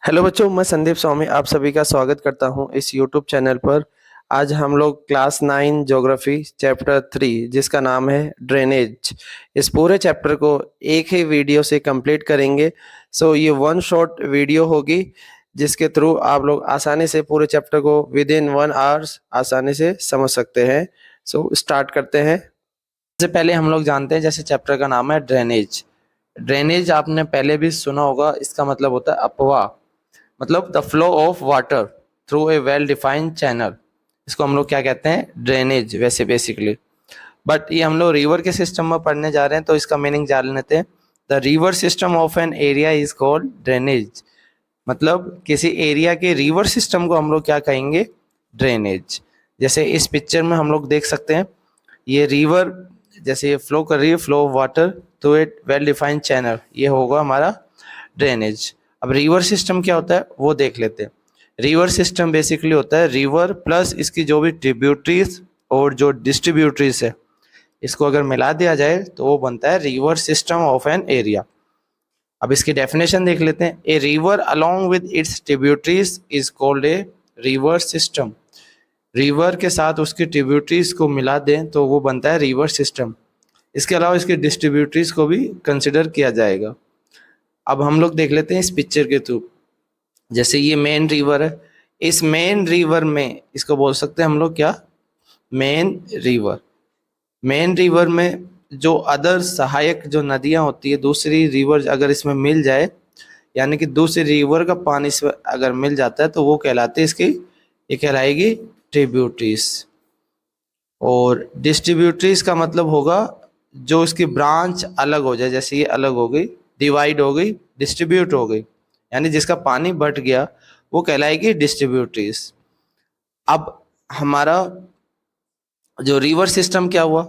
Hello बच्चों, मैं संदीप स्वामी आप सभी का स्वागत करता हूं इस यूट्यूब चैनल पर। आज हम लोग क्लास 9 ज्योग्राफी चैप्टर 3 जिसका नाम है ड्रेनेज, इस पूरे चैप्टर को एक ही वीडियो से कंप्लीट करेंगे। ये वन शॉट वीडियो होगी जिसके थ्रू आप लोग आसानी से पूरे चैप्टर को विद इन 1 आवर्स आसानी से समझ सकते हैं। स्टार्ट करते हैं। सबसे पहले हम लोग जानते हैं, जैसे चैप्टर का नाम है ड्रेनेज। ड्रेनेज आपने पहले भी सुना होगा, इसका मतलब होता है अपवाह, मतलब the flow of water through a well defined channel. इसको हम लोग क्या कहते हैं? ड्रेनेज वैसे बेसिकली। बट ये हम लोग रिवर के सिस्टम में पढ़ने जा रहे हैं तो इसका मीनिंग जान लेते हैं। The river system of an area is called drainage. मतलब किसी एरिया के रिवर सिस्टम को हम लोग क्या कहेंगे? ड्रेनेज। जैसे इस पिक्चर में हम लोग देख सकते हैं, ये रिवर जैसे ये फ्लो कर रही है, flow of water through a well defined channel, ये होगा हमारा ड्रेनेज। अब रिवर सिस्टम क्या होता है वो देख लेते हैं। रिवर सिस्टम बेसिकली होता है रिवर प्लस इसकी जो भी ट्रिब्यूटरीज और जो डिस्ट्रीब्यूटरीज है, इसको अगर मिला दिया जाए तो वो बनता है river system of an area. अब इसकी डेफिनेशन देख लेते हैं। A river along with its tributaries is called a river system. River के साथ उसकी ट्रिब्यूटरीज को मिला दें तो वो बनता है रिवर सिस्टम। इसके अलावा इसके डिस्ट्रीब्यूटरीज को भी कंसिडर किया जाएगा। अब हम लोग देख लेते हैं इस पिक्चर के थ्रू। जैसे ये मेन रिवर है, इस मेन रिवर में इसको बोल सकते हैं हम लोग क्या? Main river. मेन रिवर में जो अदर सहायक जो नदियां होती है, दूसरी रिवर अगर इसमें मिल जाए, यानी कि दूसरी रिवर का पानी इसमें अगर मिल जाता है तो वो कहलाते हैं इसकी, ये कहलाएगी ट्रिब्यूटरीज। और डिस्ट्रीब्यूटरीज का मतलब होगा जो इसकी ब्रांच अलग हो जाए, जैसे ये अलग हो गई, डिवाइड हो गई, डिस्ट्रीब्यूट हो गई, यानी जिसका पानी बट गया वो कहलाएगी डिस्ट्रीब्यूटरीज। अब हमारा जो रिवर सिस्टम क्या हुआ?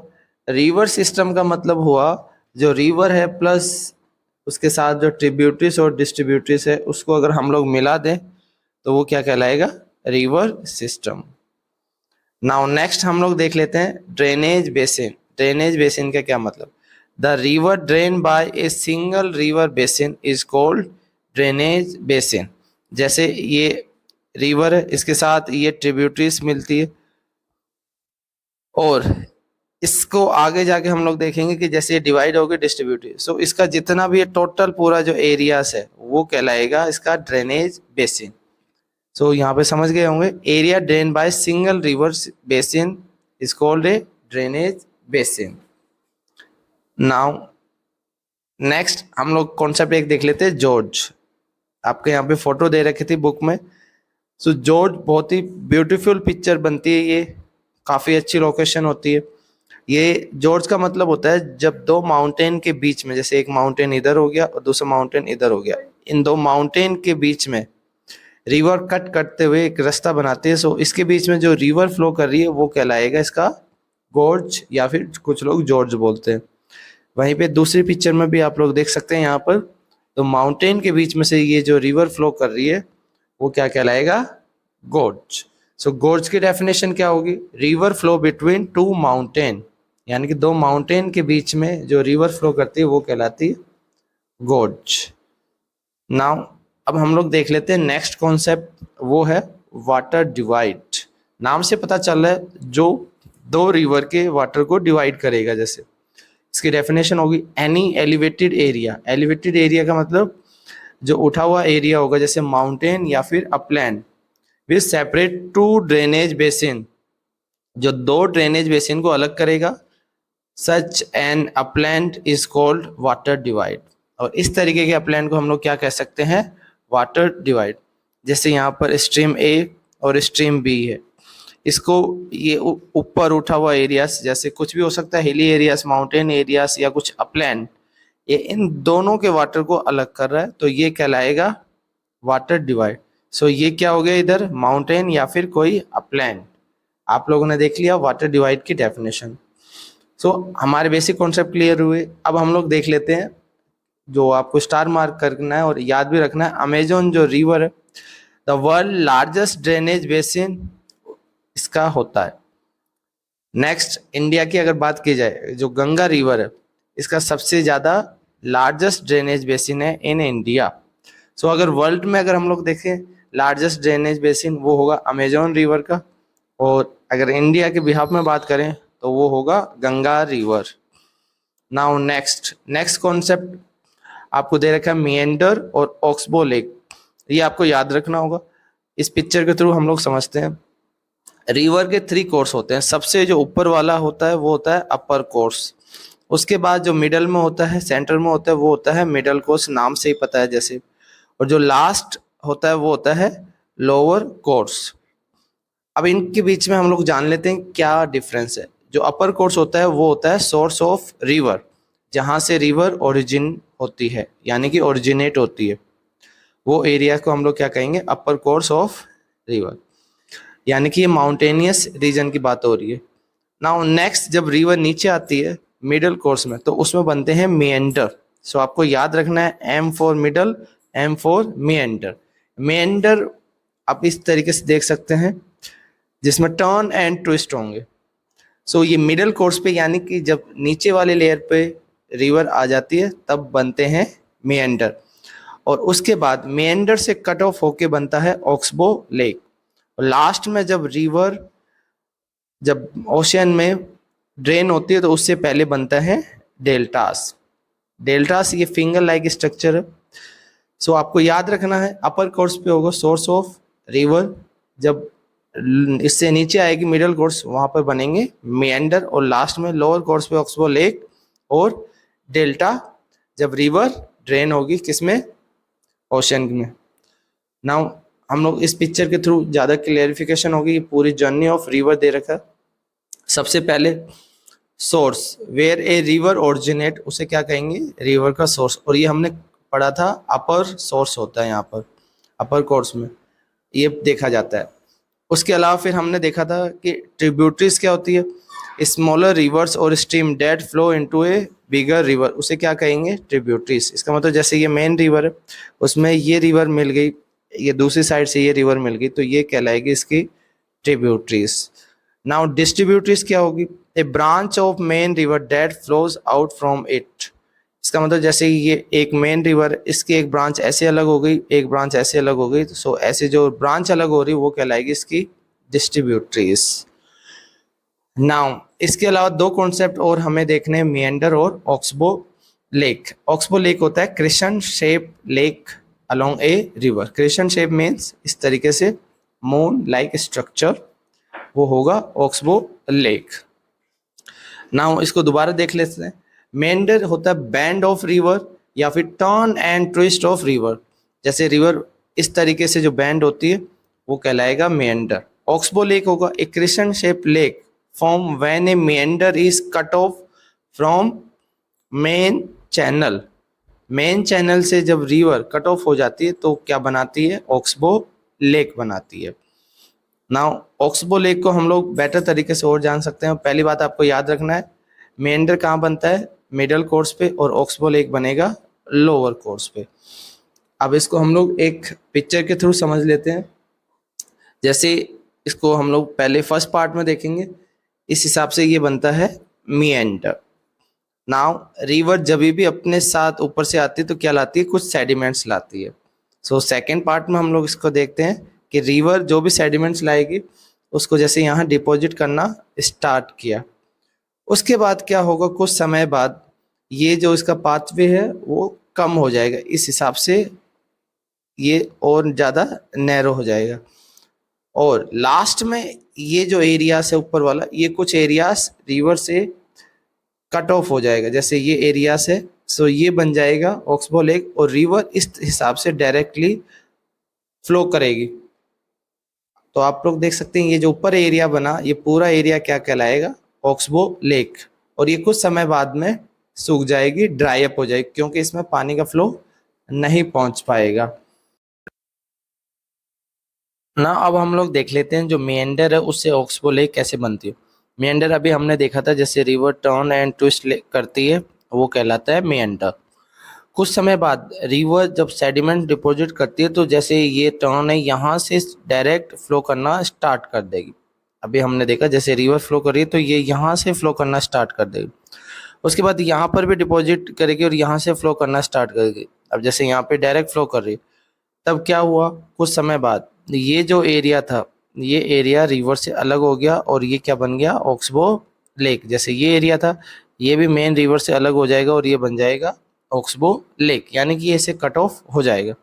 रिवर सिस्टम का मतलब हुआ जो रिवर है प्लस उसके साथ जो ट्रिब्यूटरीज और डिस्ट्रीब्यूटरीज है उसको अगर हम लोग मिला दें तो वो क्या कहलाएगा? River system. नाउ नेक्स्ट हम लोग देख लेते हैं ड्रेनेज बेसिन। ड्रेनेज बेसिन का क्या मतलब? The river drain by a single river basin is called drainage basin. जैसे ये रिवर है, इसके साथ ये ट्रिब्यूटरीज मिलती है, और इसको आगे जाके हम लोग देखेंगे कि जैसे ये डिवाइड होगी डिस्ट्रीब्यूटरी, इसका जितना भी टोटल पूरा जो एरियाज है वो कहलाएगा इसका ड्रेनेज बेसिन। यहाँ पे समझ गए होंगे, area drain by single river basin is called a drainage basin. Now next हम लोग कॉन्सेप्ट एक देख लेते हैं, जॉर्ज। आपके यहाँ पे फोटो दे रखी थी बुक में। जॉर्ज बहुत ही ब्यूटीफुल पिक्चर बनती है, ये काफी अच्छी लोकेशन होती है। ये जॉर्ज का मतलब होता है जब दो माउंटेन के बीच में, जैसे एक माउंटेन इधर हो गया और दूसरा माउंटेन इधर हो गया, इन दो माउंटेन के बीच में रिवर कट करते हुए एक रास्ता बनाते हैं। इसके बीच में जो रिवर फ्लो कर रही है वो कहलाएगा इसका गोर्ज, या फिर कुछ लोग जॉर्ज बोलते हैं। वहीं पे दूसरी पिक्चर में भी आप लोग देख सकते हैं, यहाँ पर तो माउंटेन के बीच में से ये जो रिवर फ्लो कर रही है वो क्या कहलाएगा? गोर्ज। गोर्ज की डेफिनेशन क्या होगी? River flow between two mountain, यानी कि दो माउंटेन के बीच में जो रिवर फ्लो करती है वो कहलाती है गोर्ज। नाउ अब हम लोग देख लेते हैं नेक्स्ट कॉन्सेप्ट, वो है वाटर डिवाइड। नाम से पता चल रहा है जो दो रिवर के वाटर को डिवाइड करेगा। जैसे इसकी डेफिनेशन होगी any elevated area. Elevated area का मतलब जो उठा हुआ एरिया होगा, जैसे माउंटेन या फिर upland, which separate two drainage basin, जो दो ड्रेनेज बेसिन को अलग करेगा। Such an upland is called water divide. और इस तरीके के अपलैंड को हम लोग क्या कह सकते हैं? Water divide. जैसे यहाँ पर स्ट्रीम ए और स्ट्रीम बी है, इसको ये ऊपर उठा हुआ एरियाज, जैसे कुछ भी हो सकता है, हिली एरियाज, माउंटेन एरियाज या कुछ अपलैंड, ये इन दोनों के वाटर को अलग कर रहा है तो ये कहलाएगा वाटर डिवाइड। ये क्या हो गया इधर? माउंटेन या फिर कोई अपलैंड। आप लोगों ने देख लिया वाटर डिवाइड की डेफिनेशन। हमारे बेसिक कॉन्सेप्ट क्लियर हुए। अब हम लोग देख लेते हैं, जो आपको स्टार मार्क करना है और याद भी रखना है, अमेजोन जो रिवर है, the world largest drainage basin इसका होता है। नेक्स्ट इंडिया की अगर बात की जाए, जो गंगा रिवर है, इसका सबसे ज्यादा लार्जेस्ट ड्रेनेज बेसिन है इन इंडिया। सो अगर वर्ल्ड में अगर हम लोग देखें लार्जेस्ट ड्रेनेज बेसिन वो होगा अमेजोन रिवर का, और अगर इंडिया के बिहाफ में बात करें तो वो होगा Ganga river. Now next concept आपको दे रखा है मिएंडर और ऑक्सबो लेक। ये आपको याद रखना होगा, इस पिक्चर के थ्रू हम लोग समझते हैं। रिवर के 3 कोर्स होते हैं, सबसे जो ऊपर वाला होता है वो होता है अपर कोर्स, उसके बाद जो मिडल में होता है, सेंटर में होता है, वो होता है मिडल कोर्स, नाम से ही पता है जैसे, और जो लास्ट होता है वो होता है लोअर कोर्स। अब इनके बीच में हम लोग जान लेते हैं क्या डिफरेंस है। जो अपर कोर्स होता है वो होता है सोर्स ऑफ रिवर, जहाँ से रिवर ओरिजिन होती है यानी कि ओरिजिनेट होती है, वो एरिया को हम लोग क्या कहेंगे, अपर कोर्स ऑफ रिवर, यानी कि ये माउंटेनियस रीजन की बात हो रही है। नाउ नेक्स्ट जब रिवर नीचे आती है मिडल कोर्स में, तो उसमें बनते हैं मिएंडर। सो आपको याद रखना है M for middle, M for meander. Meander आप इस तरीके से देख सकते हैं जिसमें टर्न एंड ट्विस्ट होंगे। सो ये मिडल कोर्स पे यानी कि जब नीचे वाले लेयर पे रिवर आ जाती है तब बनते हैं मिएंडर, और उसके बाद मिएंडर से कट ऑफ होके बनता है ऑक्सबो लेक। और लास्ट में जब रिवर जब ओशियन में ड्रेन होती है तो उससे पहले बनता है डेल्टास। डेल्टास ये फिंगर लाइक स्ट्रक्चर है। सो आपको याद रखना है अपर कोर्स पे होगा सोर्स ऑफ रिवर, जब इससे नीचे आएगी मिडल कोर्स वहां पर बनेंगे मिएंडर, और लास्ट में लोअर कोर्स पे ऑक्सबो लेक और डेल्टा जब रिवर ड्रेन होगी किसमें, ओशन में। नाउ हम लोग इस पिक्चर के थ्रू ज़्यादा क्लियरिफिकेशन होगी, पूरी जर्नी ऑफ रिवर दे रखा है। सबसे पहले source, where a river originate, उसे क्या कहेंगे, रिवर का सोर्स, और ये हमने पढ़ा था अपर सोर्स होता है यहाँ पर अपर कोर्स में, ये देखा जाता है। उसके अलावा फिर हमने देखा था कि ट्रिब्यूटरीज क्या होती है, स्मॉलर रिवर्स और स्ट्रीम डेट फ्लो इनटू ए बिगर रिवर, उसे क्या कहेंगे, ट्रिब्यूटरीज। इसका मतलब जैसे ये मेन रिवर है, उसमें ये रिवर मिल गई, ये दूसरी साइड से ये रिवर मिल गई, तो ये कहलाएगी इसकी ट्रिब्यूटरीज। नाउ डिस्ट्रीब्यूटरीज क्या होगी, a branch of main river that flows out from it. इसका मतलब जैसे ये एक मेन रिवर, इसकी एक ब्रांच ऐसे अलग हो गई, एक ब्रांच ऐसे अलग हो गई, तो सो ऐसे जो ब्रांच अलग हो रही वो कहलाएगी इसकी डिस्ट्रीब्यूटरीज। नाउ इसके अलावा 2 कॉन्सेप्ट और हमें देखने हैं, मिएंडर और ऑक्सबो लेक। ऑक्सबो लेक होता है crescent shape lake along a river. Crescent shape means इस तरीके से मून लाइक स्ट्रक्चर, वो होगा ऑक्सबो लेक। नाउ इसको दोबारा देख लेते हैं। मेंडर होता है बैंड ऑफ रिवर या फिर turn and twist of river, जैसे रिवर इस तरीके से जो बैंड होती है वो कहलाएगा मेंडर। ऑक्सबो लेक होगा a crescent shape lake form when a meander is cut off from main channel. Main channel से जब रिवर कट ऑफ हो जाती है तो क्या बनाती है, ऑक्सबो लेक बनाती है। नाउ ऑक्सबो लेक को हम लोग बेटर तरीके से और जान सकते हैं। पहली बात आपको याद रखना है, मेंडर कहाँ बनता है, मिडल कोर्स पे, और ऑक्सबो लेक बनेगा लोअर कोर्स पे। अब इसको हम लोग एक पिक्चर के थ्रू समझ लेते हैं। जैसे इसको हम लोग पहले फर्स्ट पार्ट में देखेंगे, इस हिसाब से ये बनता है मिएंडर। नाउ रिवर जब भी अपने साथ ऊपर से आती है तो क्या लाती है, कुछ सेडिमेंट्स लाती है। सो सेकेंड पार्ट में हम लोग इसको देखते हैं कि रिवर जो भी सेडिमेंट्स लाएगी उसको जैसे यहाँ डिपॉजिट करना स्टार्ट किया, उसके बाद क्या होगा, कुछ समय बाद ये जो इसका पाथवे है वो कम हो जाएगा, इस हिसाब से ये और ज़्यादा नैरो हो जाएगा, और लास्ट में ये जो एरियास है ऊपर वाला, ये कुछ एरियास रिवर से कट ऑफ हो जाएगा, जैसे ये एरियास है। सो ये बन जाएगा ऑक्सबो लेक, और रिवर इस हिसाब से डायरेक्टली फ्लो करेगी। तो आप लोग देख सकते हैं ये जो ऊपर एरिया बना, ये पूरा एरिया क्या कहलाएगा, ऑक्सबो लेक, और ये कुछ समय बाद में सूख जाएगी, ड्राई अप हो जाएगी, क्योंकि इसमें पानी का फ्लो नहीं पहुंच पाएगा ना। अब हम लोग देख लेते हैं जो मेंडर है उससे ऑक्सबो लेक कैसे बनती है। मेंडर अभी हमने देखा था, जैसे रिवर टर्न एंड ट्विस्ट करती है वो कहलाता है मेंडर। कुछ समय बाद रिवर जब सेडिमेंट डिपॉजिट करती है तो जैसे ये टर्न है यहाँ से डायरेक्ट फ्लो करना स्टार्ट कर देगी। अभी हमने देखा जैसे रिवर फ्लो कर रही है तो ये यहाँ से फ्लो करना स्टार्ट कर देगी, उसके बाद यहाँ पर भी डिपॉजिट करेगी और यहाँ से फ्लो करना स्टार्ट करेगी। अब जैसे यहाँ पे डायरेक्ट फ्लो कर रही है तब क्या हुआ, कुछ समय बाद ये जो एरिया था, ये एरिया रिवर से अलग हो गया और ये क्या बन गया, ऑक्सबो लेक। जैसे ये एरिया था, ये भी मेन रिवर से अलग हो जाएगा और ये बन जाएगा ऑक्सबो लेक, यानी कि ऐसे कट ऑफ हो जाएगा।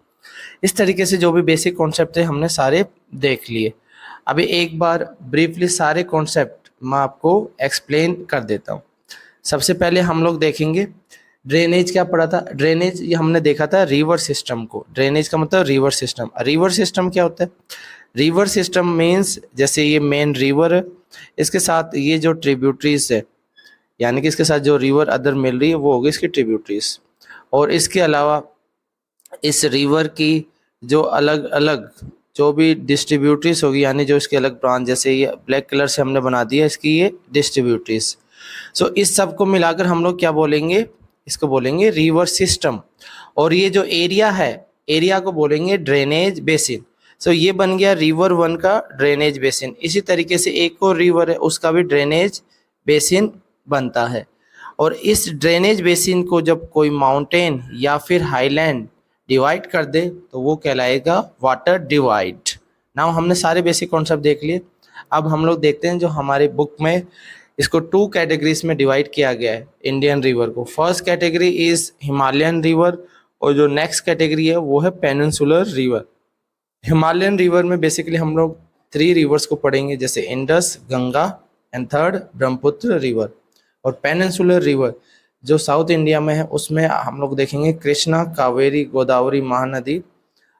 इस तरीके से जो भी बेसिक कॉन्सेप्ट थे हमने सारे देख लिए। अभी एक बार ब्रीफली सारे कॉन्सेप्ट मैं आपको एक्सप्लेन कर देता हूँ। सबसे पहले हम लोग देखेंगे ड्रेनेज। क्या पढ़ा था, ड्रेनेज ये हमने देखा था रिवर सिस्टम को। ड्रेनेज का मतलब रिवर सिस्टम। रिवर सिस्टम क्या होता है, रिवर सिस्टम मीन्स जैसे ये मेन रिवर है, इसके साथ ये जो ट्रिब्यूटरीज है, यानी कि इसके साथ जो रिवर अदर मिल रही है वो होगी इसकी ट्रिब्यूटरीज। और इसके अलावा इस रिवर की जो अलग अलग जो भी डिस्ट्रीब्यूटरीज होगी, यानी जो इसके अलग ब्रांच, जैसे ये ब्लैक कलर से हमने बना दिया इसकी ये डिस्ट्रीब्यूटरीज। सो इस सब को मिलाकर हम लोग क्या बोलेंगे, इसको बोलेंगे रिवर सिस्टम। और ये जो एरिया है, एरिया को बोलेंगे ड्रेनेज बेसिन। सो ये बन गया रिवर वन का ड्रेनेज बेसिन। इसी तरीके से एक और रिवर है, उसका भी ड्रेनेज बेसिन बनता है। और इस ड्रेनेज बेसिन को जब कोई माउंटेन या फिर हाईलैंड डिवाइड कर दे तो वो कहलाएगा वाटर डिवाइड। नाउ हमने सारे बेसिक कॉन्सेप्ट देख लिए। अब हम लोग देखते हैं जो हमारे बुक में इसको 2 कैटेगरीज में डिवाइड किया गया है इंडियन रिवर को। First category is Himalayan river और जो नेक्स्ट कैटेगरी है वो है पेनिनसुलर रिवर। हिमालयन रिवर में बेसिकली हम लोग 3 रिवर्स को पढ़ेंगे, जैसे Indus, Ganga and third Brahmaputra river. और पेनिनसुलर रिवर जो साउथ इंडिया में है उसमें हम लोग देखेंगे कृष्णा, कावेरी, गोदावरी, महानदी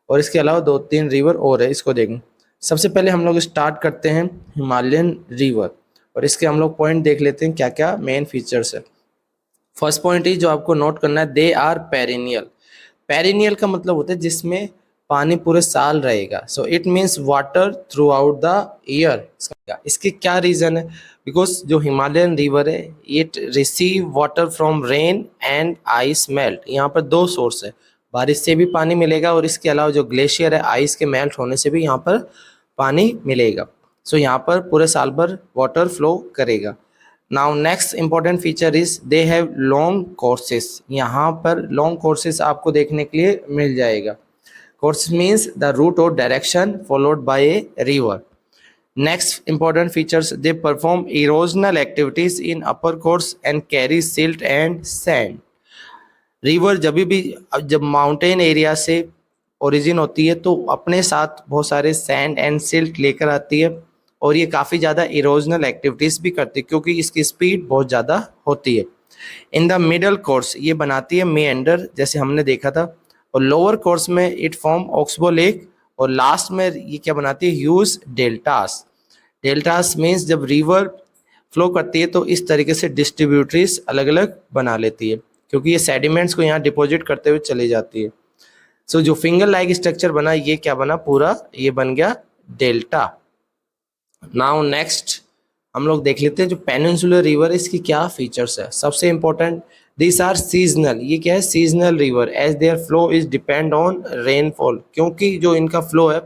और इसके अलावा 2-3 रिवर और है, इसको देखेंगे। सबसे पहले हम लोग स्टार्ट करते हैं हिमालयन रिवर और इसके हम लोग पॉइंट देख लेते हैं क्या क्या मेन फीचर्स है। फर्स्ट पॉइंट ही जो आपको नोट करना है, दे आर पेरिनियल। पेरिनियल का मतलब होता है जिसमें पानी पूरे साल रहेगा। So it means water through out the year. इसके क्या रीजन है, बिकॉज जो हिमालयन रिवर है it receive water from rain and ice melt. यहाँ पर 2 सोर्स है, बारिश से भी पानी मिलेगा और इसके अलावा जो ग्लेशियर है आइस के मेल्ट होने से भी यहाँ पर पानी मिलेगा। सो यहाँ पर पूरे साल भर वाटर फ्लो करेगा। Now next important feature is they have long courses. यहाँ पर लॉन्ग कोर्सेस आपको देखने के लिए मिल जाएगा। कोर्स मीन्स द रूट और direction followed by a river. Next important features, they perform erosional activities in upper course and carry silt and sand. River जब mountain area से ओरिजिन होती है तो अपने साथ बहुत सारे सैंड एंड सिल्ट लेकर आती है और ये काफ़ी ज़्यादा इरोजनल एक्टिविटीज़ भी करती है क्योंकि इसकी स्पीड बहुत ज़्यादा होती है। इन द मिडल कोर्स ये बनाती है मेएंडर, जैसे हमने देखा था, और लोअर कोर्स में इट फॉर्म ऑक्सबो लेक और लास्ट में ये क्या बनाती है, ह्यूज डेल्टास। डेल्टास मीन्स जब रिवर फ्लो करती है तो इस तरीके से डिस्ट्रीब्यूटरीज अलग अलग बना लेती है क्योंकि ये सेडिमेंट्स को यहाँ डिपॉजिट करते हुए चली जाती है। सो जो फिंगर लाइक स्ट्रक्चर बना ये क्या बना, पूरा ये बन गया डेल्टा। नाउ नेक्स्ट हम लोग देख लेते हैं जो पेनिनसुलर रिवर है इसकी क्या फीचर्स है। सबसे इंपॉर्टेंट, दिस आर सीजनल। ये क्या है, seasonal river as their flow is depend on rainfall, क्योंकि जो इनका फ्लो है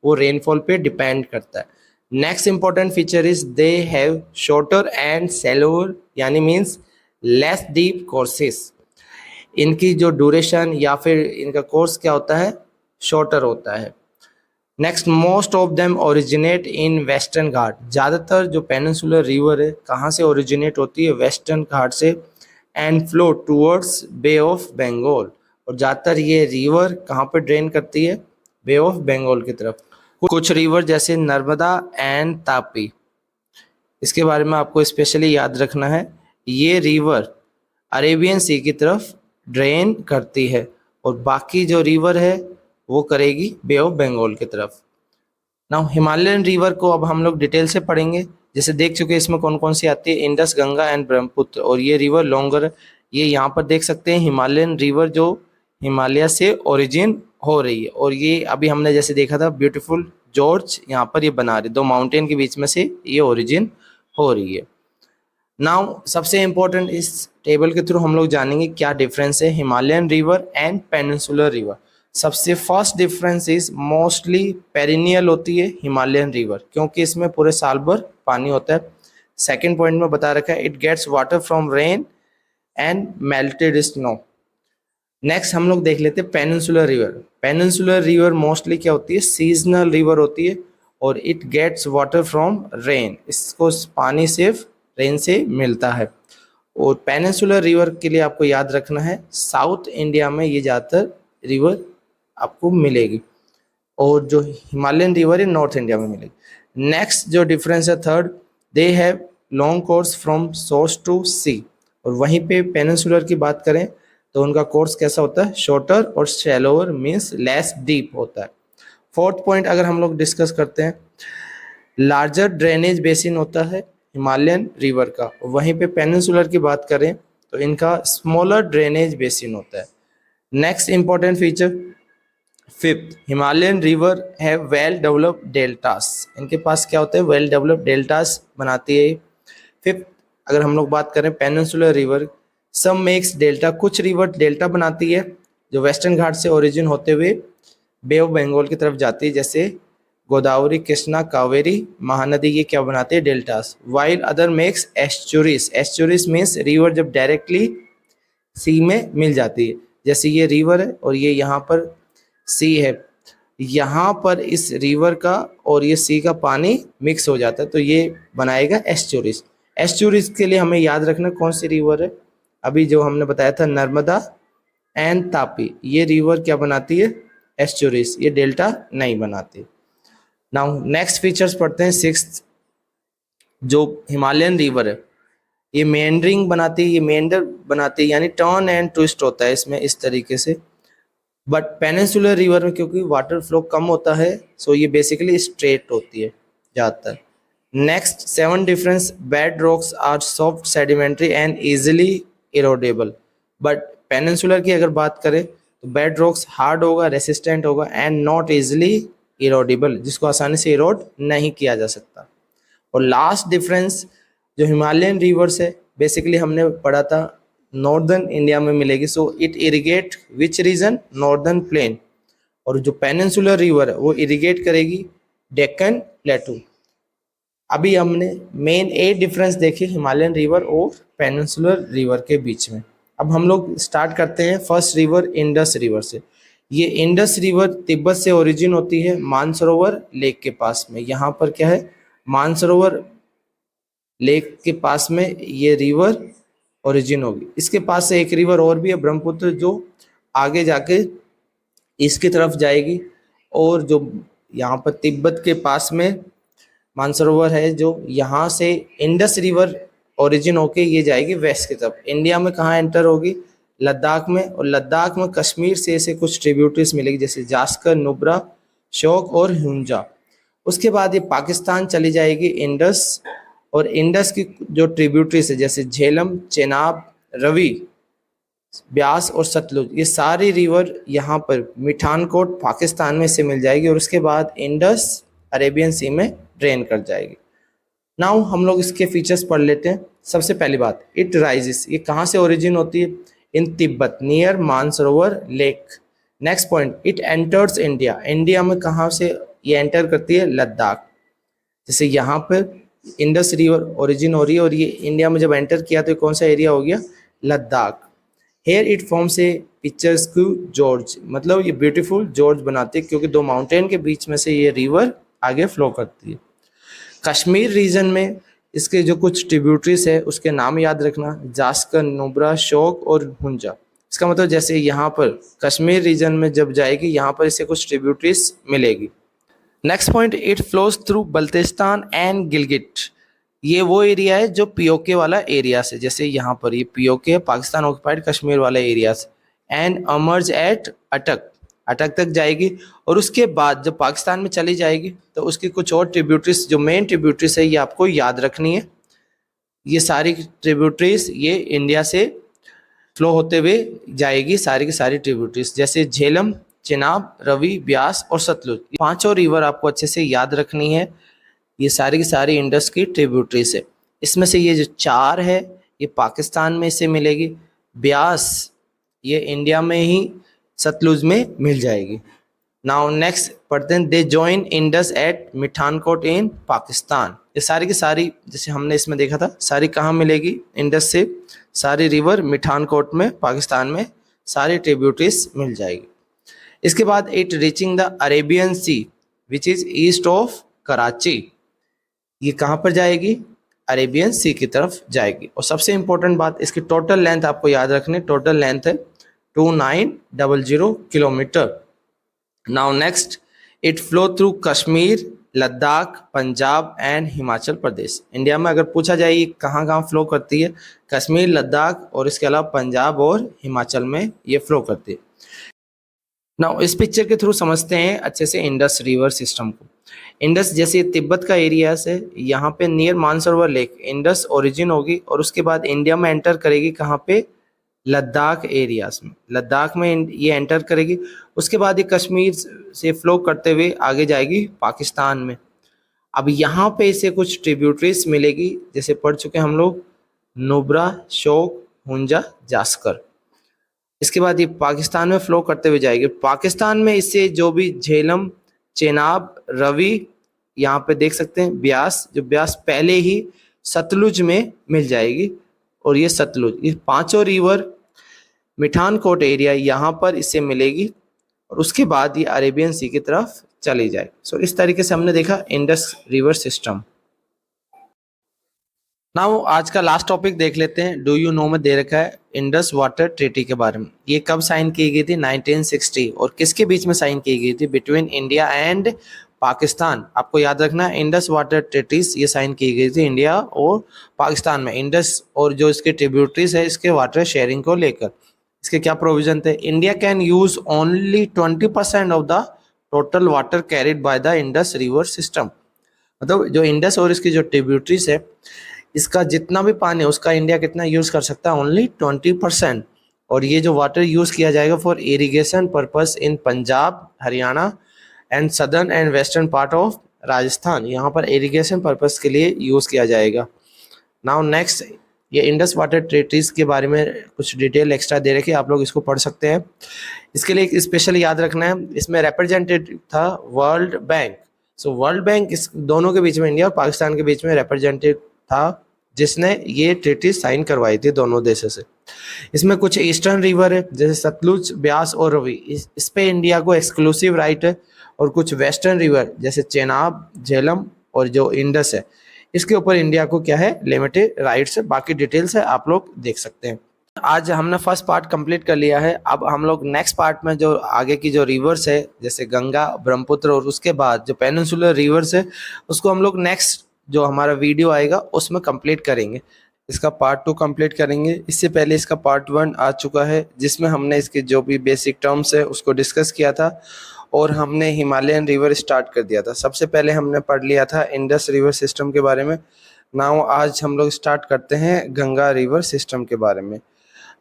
वो रेनफॉल पे डिपेंड करता है। Next important feature is they have shorter and shallower, यानी मीन्स लेस डीप कोर्सेस। इनकी जो ड्यूरेशन या फिर इनका कोर्स क्या होता है, शॉर्टर होता है। Next, most of them originate in Western Ghat. ज़्यादातर जो पेनिनसुलर रिवर है कहाँ से ओरिजिनेट होती है, वेस्टर्न घाट से, and flow towards bay of Bengal. और ज़्यादातर ये रिवर कहाँ पर ड्रेन करती है, बे ऑफ बंगाल की तरफ। कुछ रिवर जैसे नर्मदा एंड तापी, इसके बारे में आपको स्पेशली याद रखना है, ये रिवर अरेबियन सी की तरफ ड्रेन करती है और बाकी जो रिवर है वो करेगी बे ऑफ बंगाल की तरफ। नाउ हिमालयन रिवर को अब हम लोग डिटेल से पढ़ेंगे। जैसे देख चुके हैं इसमें कौन कौन सी आती है, इंडस, गंगा एंड ब्रह्मपुत्र। और ये रिवर लॉन्गर, ये यहाँ पर देख सकते हैं हिमालयन रिवर जो हिमालय से ओरिजिन हो रही है। और ये अभी हमने जैसे देखा था ब्यूटीफुल जॉर्ज, यहाँ पर ये बना रही, 2 माउंटेन के बीच में से ये ओरिजिन हो रही है। नाउ सबसे इंपॉर्टेंट इस टेबल के थ्रू हम लोग जानेंगे क्या डिफरेंस है Himalayan river and peninsular river. सबसे first difference is mostly perennial होती है हिमालयन रिवर क्योंकि इसमें पूरे साल भर पानी होता है। सेकंड पॉइंट में बता रखा है, it gets water from rain and melted snow. Next हम लोग देख लेते हैं peninsular river. Peninsular river mostly क्या होती है, सीजनल रिवर होती है और it gets water from rain, इसको पानी सिर्फ रेन से मिलता है। और पेनिनसुलर रिवर के लिए आपको याद रखना है साउथ इंडिया में ये ज़्यादातर रिवर आपको मिलेगी और जो हिमालयन रिवर है नॉर्थ इंडिया में मिलेगी। नेक्स्ट जो डिफरेंस है third, they have long course from source to sea, और वहीं पे पेनिनसुलर की बात करें तो उनका कोर्स कैसा होता है, शॉर्टर और शैलोअर मीन्स लेस डीप होता है। फोर्थ पॉइंट अगर हम लोग डिस्कस करते हैं, लार्जर ड्रेनेज बेसिन होता है हिमालयन रिवर का, वहीं पे पेनिनसुलर की बात करें तो इनका स्मॉलर ड्रेनेज बेसिन होता है। Next important feature fifth, Himalayan river have well developed deltas, इनके पास क्या होता है, वेल डेवलप्ड डेल्टास बनाती है। फिफ्थ अगर हम लोग बात करें पेनिनसुलर रिवर, सम मेक्स डेल्टा, कुछ रिवर डेल्टा बनाती है जो वेस्टर्न घाट से ओरिजिन होते हुए बे ऑफ बंगाल की तरफ जाती है, जैसे गोदावरी, कृष्णा, कावेरी, महानदी, ये क्या बनाते हैं, deltas. While other makes estuaries, estuaries means river जब डायरेक्टली सी में मिल जाती है, जैसे ये रिवर है और ये यहाँ पर सी है, यहाँ पर इस रिवर का और ये सी का पानी मिक्स हो जाता है तो ये बनाएगा एस्चुरीज। एस्चुरीज के लिए हमें याद रखना कौन सी रिवर है, अभी जो हमने बताया था नर्मदा एंड तापी, ये रिवर क्या बनाती है, एस्चुरीज, ये डेल्टा नहीं बनाती। नाउ नेक्स्ट फीचर्स पढ़ते हैं सिक्स्थ, जो हिमालयन रिवर है ये मेंडरिंग बनाती है, ये मेंडर बनाती है यानी टर्न एंड ट्विस्ट होता है इसमें इस तरीके से। बट पेनिनसुलर रिवर में क्योंकि वाटर फ्लो कम होता है सो ये बेसिकली स्ट्रेट होती है ज़्यादातर। Next seven difference, bed rocks are soft sedimentary and easily erodable, but peninsular की अगर बात करें तो बेड रॉक्स हार्ड होगा, रेसिस्टेंट होगा एंड नॉट इजिली इरोडेबल, जिसको आसानी से इरोड नहीं किया जा सकता। और लास्ट डिफरेंस जो हिमालयन रिवर्स है बेसिकली हमने पढ़ा था नॉर्दर्न इंडिया में मिलेगी, so it irrigate which region, northern plain, और जो पेनिनसुलर रिवर है वो इरिगेट करेगी डेक्कन प्लेटू। अभी हमने मेन 8 डिफरेंस देखे हिमालयन रिवर और पेनिनसुलर रिवर के बीच में। अब हम लोग स्टार्ट करते हैं फर्स्ट रिवर इंडस रिवर से। ये इंडस रिवर तिब्बत से ओरिजिन होती है मानसरोवर लेक के पास में, यहाँ पर क्या है, मानसरोवर लेक के पास में ये रिवर ओरिजिन होगी। इसके पास से एक रिवर और भी है ब्रह्मपुत्र, जो आगे जाके इसकी तरफ जाएगी, और जो यहाँ पर तिब्बत के पास में मानसरोवर है जो यहाँ से इंडस रिवर ओरिजिन होके ये जाएगी वेस्ट की तरफ। इंडिया में कहाँ एंटर होगी, लद्दाख में, और लद्दाख में कश्मीर से इसे कुछ ट्रिब्यूटरीज मिलेगी जैसे जास्कर, नुब्रा, शोक और हुंजा। उसके बाद ये पाकिस्तान चली जाएगी इंडस, और इंडस की जो ट्रिब्यूटरीज है जैसे झेलम, चेनाब, रवि, ब्यास और सतलुज, ये सारी रिवर यहाँ पर मिठानकोट पाकिस्तान में से मिल जाएगी और उसके बाद इंडस अरेबियन सी में ड्रेन कर जाएगी। नाउ हम लोग इसके फीचर्स पढ़ लेते हैं। सबसे पहली बात, इट राइजेस, ये कहाँ से ओरिजिन होती है, in Tibet near Mansarovar lake. Next point, it enters India, India में कहाँ से ये एंटर करती है, लद्दाख। जैसे यहाँ पर इंडस रिवर ओरिजिन हो रही है और ये इंडिया में जब एंटर किया तो कौन सा एरिया हो गया, Ladakh. Here it forms a picturesque gorge, मतलब ये ब्यूटीफुल जॉर्ज बनाती है क्योंकि दो माउंटेन के बीच में से ये रिवर आगे फ्लो करती है। कश्मीर रीजन में इसके जो कुछ ट्रिब्यूटरीज है उसके नाम याद रखना, जास्कर, नुब्रा, शोक और हुंजा। इसका मतलब जैसे यहाँ पर कश्मीर रीजन में जब जाएगी यहाँ पर इसे कुछ ट्रिब्यूटरीज मिलेगी। Next point, it flows through Baltistan and Gilgit, ये वो एरिया है जो पीओके वाला एरिया से, जैसे यहाँ पर ये पीओके पाकिस्तान ऑक्युपाइड कश्मीर वाला एरिया से, एंड अमर्ज एट अटक, अटक तक जाएगी और उसके बाद जब पाकिस्तान में चली जाएगी तो उसकी कुछ और ट्रिब्यूटरीज जो मेन ट्रिब्यूटरीज है ये आपको याद रखनी है। ये सारी ट्रिब्यूटरीज ये इंडिया से फ्लो होते हुए जाएगी, सारी की सारी ट्रिब्यूटरीज जैसे झेलम, चेनाब, रवि, ब्यास और सतलुज, पांचों रिवर आपको अच्छे से याद रखनी है। ये सारी की सारी इंडस की ट्रिब्यूटरीज है। इसमें से ये जो 4 है ये पाकिस्तान में से मिलेगी, ब्यास ये इंडिया में ही सतलुज में मिल जाएगी। नाउ नेक्स्ट पढ़ते हैं, they join Indus at Mithankot in Pakistan, ये सारी की सारी जैसे हमने इसमें देखा था सारी कहाँ मिलेगी, इंडस से सारी रिवर मिठानकोट में पाकिस्तान में सारी ट्रिब्यूटरीज मिल जाएगी। इसके बाद it reaching the Arabian sea which is east of Karachi. ये कहाँ पर जाएगी? अरेबियन सी की तरफ जाएगी। और सबसे इंपॉर्टेंट बात, इसकी टोटल लेंथ आपको याद रखनी, टोटल लेंथ है 2900 kilometre. Now next, it flow through Kashmir, Ladakh, Punjab and Himachal Pradesh. India में अगर पूछा जाए ये कहाँ कहाँ फ्लो करती है, कश्मीर, लद्दाख और इसके अलावा पंजाब और हिमाचल में ये फ्लो करती है। नाउ इस पिक्चर के थ्रू समझते हैं अच्छे से इंडस रिवर सिस्टम को। इंडस जैसे तिब्बत का एरिया है, यहाँ पे near Mansarovar lake Indus origin होगी और उसके बाद इंडिया में एंटर करेगी कहाँ पे? लद्दाख एरियाज में। लद्दाख में ये एंटर करेगी, उसके बाद ये कश्मीर से फ्लो करते हुए आगे जाएगी पाकिस्तान में। अब यहाँ पे इसे कुछ ट्रिब्यूटरीज मिलेगी, जैसे पढ़ चुके हम लोग, नुब्रा, शोक, हुंजा, जास्कर। इसके बाद ये पाकिस्तान में फ्लो करते हुए जाएगी। पाकिस्तान में इससे जो भी झेलम, चेनाब, रवि, यहाँ पे देख सकते हैं ब्यास, जो ब्यास पहले ही सतलुज में मिल जाएगी। और ये सतलुज, ये पांचों रिवर मिठानकोट एरिया यहाँ पर इससे मिलेगी और उसके बाद ये अरेबियन सी की तरफ चली जाए। सो इस तरीके से हमने देखा इंडस रिवर सिस्टम। नाउ आज का लास्ट टॉपिक देख लेते हैं। डू यू नो में दे रखा है इंडस वाटर ट्रीटी के बारे में। ये कब साइन की गई थी? 1960। और किसके बीच में साइन की गई थी? Between India and Pakistan. आपको याद रखना है इंडस वाटर ट्रीटीज ये साइन की गई थी इंडिया और पाकिस्तान में। इंडस और जो इसके ट्रिब्यूटरीज है इसके वाटर शेयरिंग को लेकर इसके क्या प्रोविजन थे? India can use only 20% of the total water carried by the Indus river system. मतलब जो इंडस और इसकी जो ट्रिब्यूटरीज है इसका जितना भी पानी है उसका इंडिया कितना यूज कर सकता है? ओनली 20%। और ये जो वाटर यूज किया जाएगा for irrigation purpose in Punjab, Haryana and southern and western part of Rajasthan. यहाँ पर इरिगेशन पर्पस के लिए यूज किया जाएगा। नाउ नेक्स्ट, ये इंडस वाटर ट्रीटीज के बारे में कुछ डिटेल एक्स्ट्रा दे रखी है, आप लोग इसको पढ़ सकते हैं। इसके लिए स्पेशल याद रखना है, इसमें रिप्रेजेंटेटिव था world bank. So world bank इस दोनों के बीच में, इंडिया और पाकिस्तान के बीच में रिप्रेजेंटेटिव था जिसने ये ट्रीटी साइन करवाई थी दोनों देशों से। इसमें कुछ ईस्टर्न रिवर है जैसे सतलुज, ब्यास और रवि, इस पे इंडिया को एक्सक्लूसिव राइट है। और कुछ वेस्टर्न रिवर जैसे चेनाब, झेलम और जो इंडस है इसके ऊपर इंडिया को क्या है? लिमिटेड राइट्स है। बाकी डिटेल्स है आप लोग देख सकते हैं। आज हमने फर्स्ट पार्ट कंप्लीट कर लिया है। अब हम लोग नेक्स्ट पार्ट में जो आगे की जो रिवर्स है जैसे गंगा, ब्रह्मपुत्र और उसके बाद जो पेनिनसुलर रिवर्स है उसको हम लोग नेक्स्ट जो हमारा वीडियो आएगा उसमें कंप्लीट करेंगे। इसका पार्ट 2 कंप्लीट करेंगे। इससे पहले इसका पार्ट 1 आ चुका है जिसमें हमने इसके जो भी बेसिक टर्म्स है उसको डिस्कस किया था और हमने हिमालयन रिवर स्टार्ट कर दिया था। सबसे पहले हमने पढ़ लिया था इंडस रिवर सिस्टम के बारे में। नाउ आज हम लोग स्टार्ट करते हैं गंगा रिवर सिस्टम के बारे में।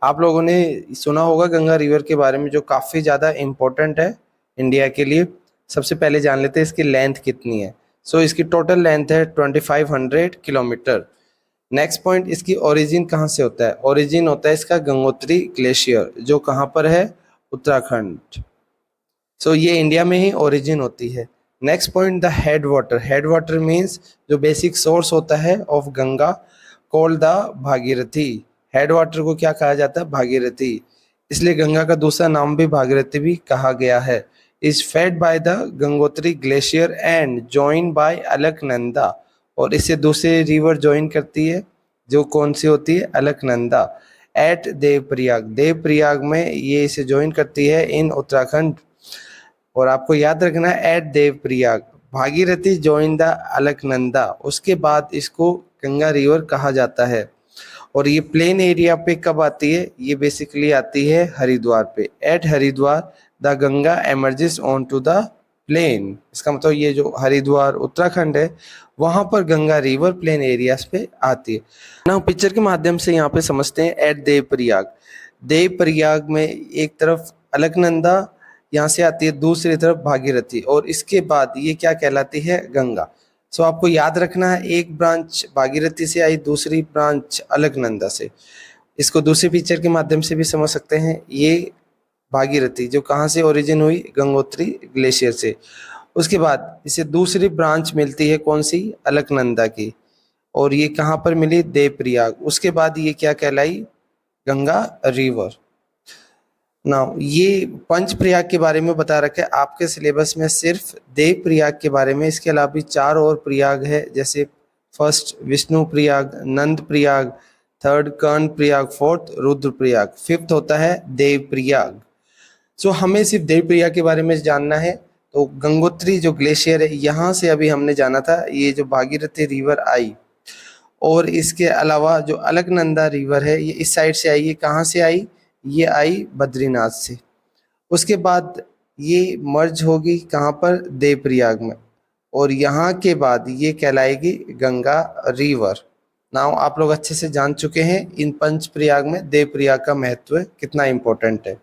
आप लोगों ने सुना होगा गंगा रिवर के बारे में जो काफ़ी ज़्यादा इम्पोर्टेंट है इंडिया के लिए। सबसे पहले जान लेते हैं इसकी लेंथ कितनी है। सो इसकी टोटल लेंथ है 2500 किलोमीटर। नेक्स्ट पॉइंट, इसकी ओरिजिन कहाँ से होता है? ओरिजिन होता है इसका गंगोत्री ग्लेशियर जो कहाँ पर है? उत्तराखंड। सो ये इंडिया में ही ओरिजिन होती है। Next point, the head water. Head water means जो बेसिक सोर्स होता है of Ganga called the Bhagirathi. Head water को क्या कहा जाता है? भागीरथी। इसलिए गंगा का दूसरा नाम भी भागीरथी भी कहा गया है। Is fed by the Gangotri glacier and join by Alaknanda. और इससे दूसरी रिवर ज्वाइन करती है जो कौन सी होती है? अलकनंदा एट देवप्रयाग। देवप्रयाग में ये इसे ज्वाइन करती है इन उत्तराखंड। और आपको याद रखना है at Devprayag Bhagirathi join the Alaknanda, उसके बाद इसको गंगा रिवर कहा जाता है। और ये प्लेन एरिया पे कब आती है? ये बेसिकली आती है हरिद्वार पे। At Haridwar the Ganga emerges on to the plain. इसका मतलब ये जो हरिद्वार उत्तराखंड है वहां पर गंगा रिवर प्लेन एरियाज पे आती है ना। पिक्चर के माध्यम से यहाँ पे समझते हैं एट देवप्रयाग। देवप्रयाग में एक तरफ अलकनंदा यहाँ से आती है, दूसरी तरफ भागीरथी, और इसके बाद ये क्या कहलाती है? गंगा। सो आपको याद रखना है एक ब्रांच भागीरथी से आई, दूसरी ब्रांच अलकनंदा से। इसको दूसरे पिक्चर के माध्यम से भी समझ सकते हैं। ये भागीरथी जो कहाँ से ओरिजिन हुई? गंगोत्री ग्लेशियर से। उसके बाद इसे दूसरी ब्रांच मिलती है कौन सी? अलकनंदा की। और ये कहाँ पर मिली? देवप्रयाग। उसके बाद ये क्या कहलाई? गंगा रिवर। नाउ ये पंच प्रयाग के बारे में बता रखा है आपके सिलेबस में, सिर्फ देव प्रयाग के बारे में। इसके अलावा भी 4 और प्रयाग है, जैसे फर्स्ट विष्णु प्रयाग, नंद प्रयाग, थर्ड कर्ण प्रयाग, फोर्थ रुद्र प्रयाग, फिफ्थ होता है देव प्रयाग। सो हमें सिर्फ देव प्रयाग के बारे में जानना है। तो गंगोत्री जो ग्लेशियर है, यहाँ से अभी हमने जाना था, ये जो भागीरथी रिवर आई, और इसके अलावा जो अलकनंदा रिवर है ये इस साइड से आई। ये कहाँ से आई? ये आई बद्रीनाथ से। उसके बाद ये मर्ज होगी कहाँ पर? देवप्रयाग में। और यहाँ के बाद ये कहलाएगी गंगा रिवर। नाउ आप लोग अच्छे से जान चुके हैं इन पंच प्रयाग में देवप्रयाग का महत्व कितना इम्पोर्टेंट है।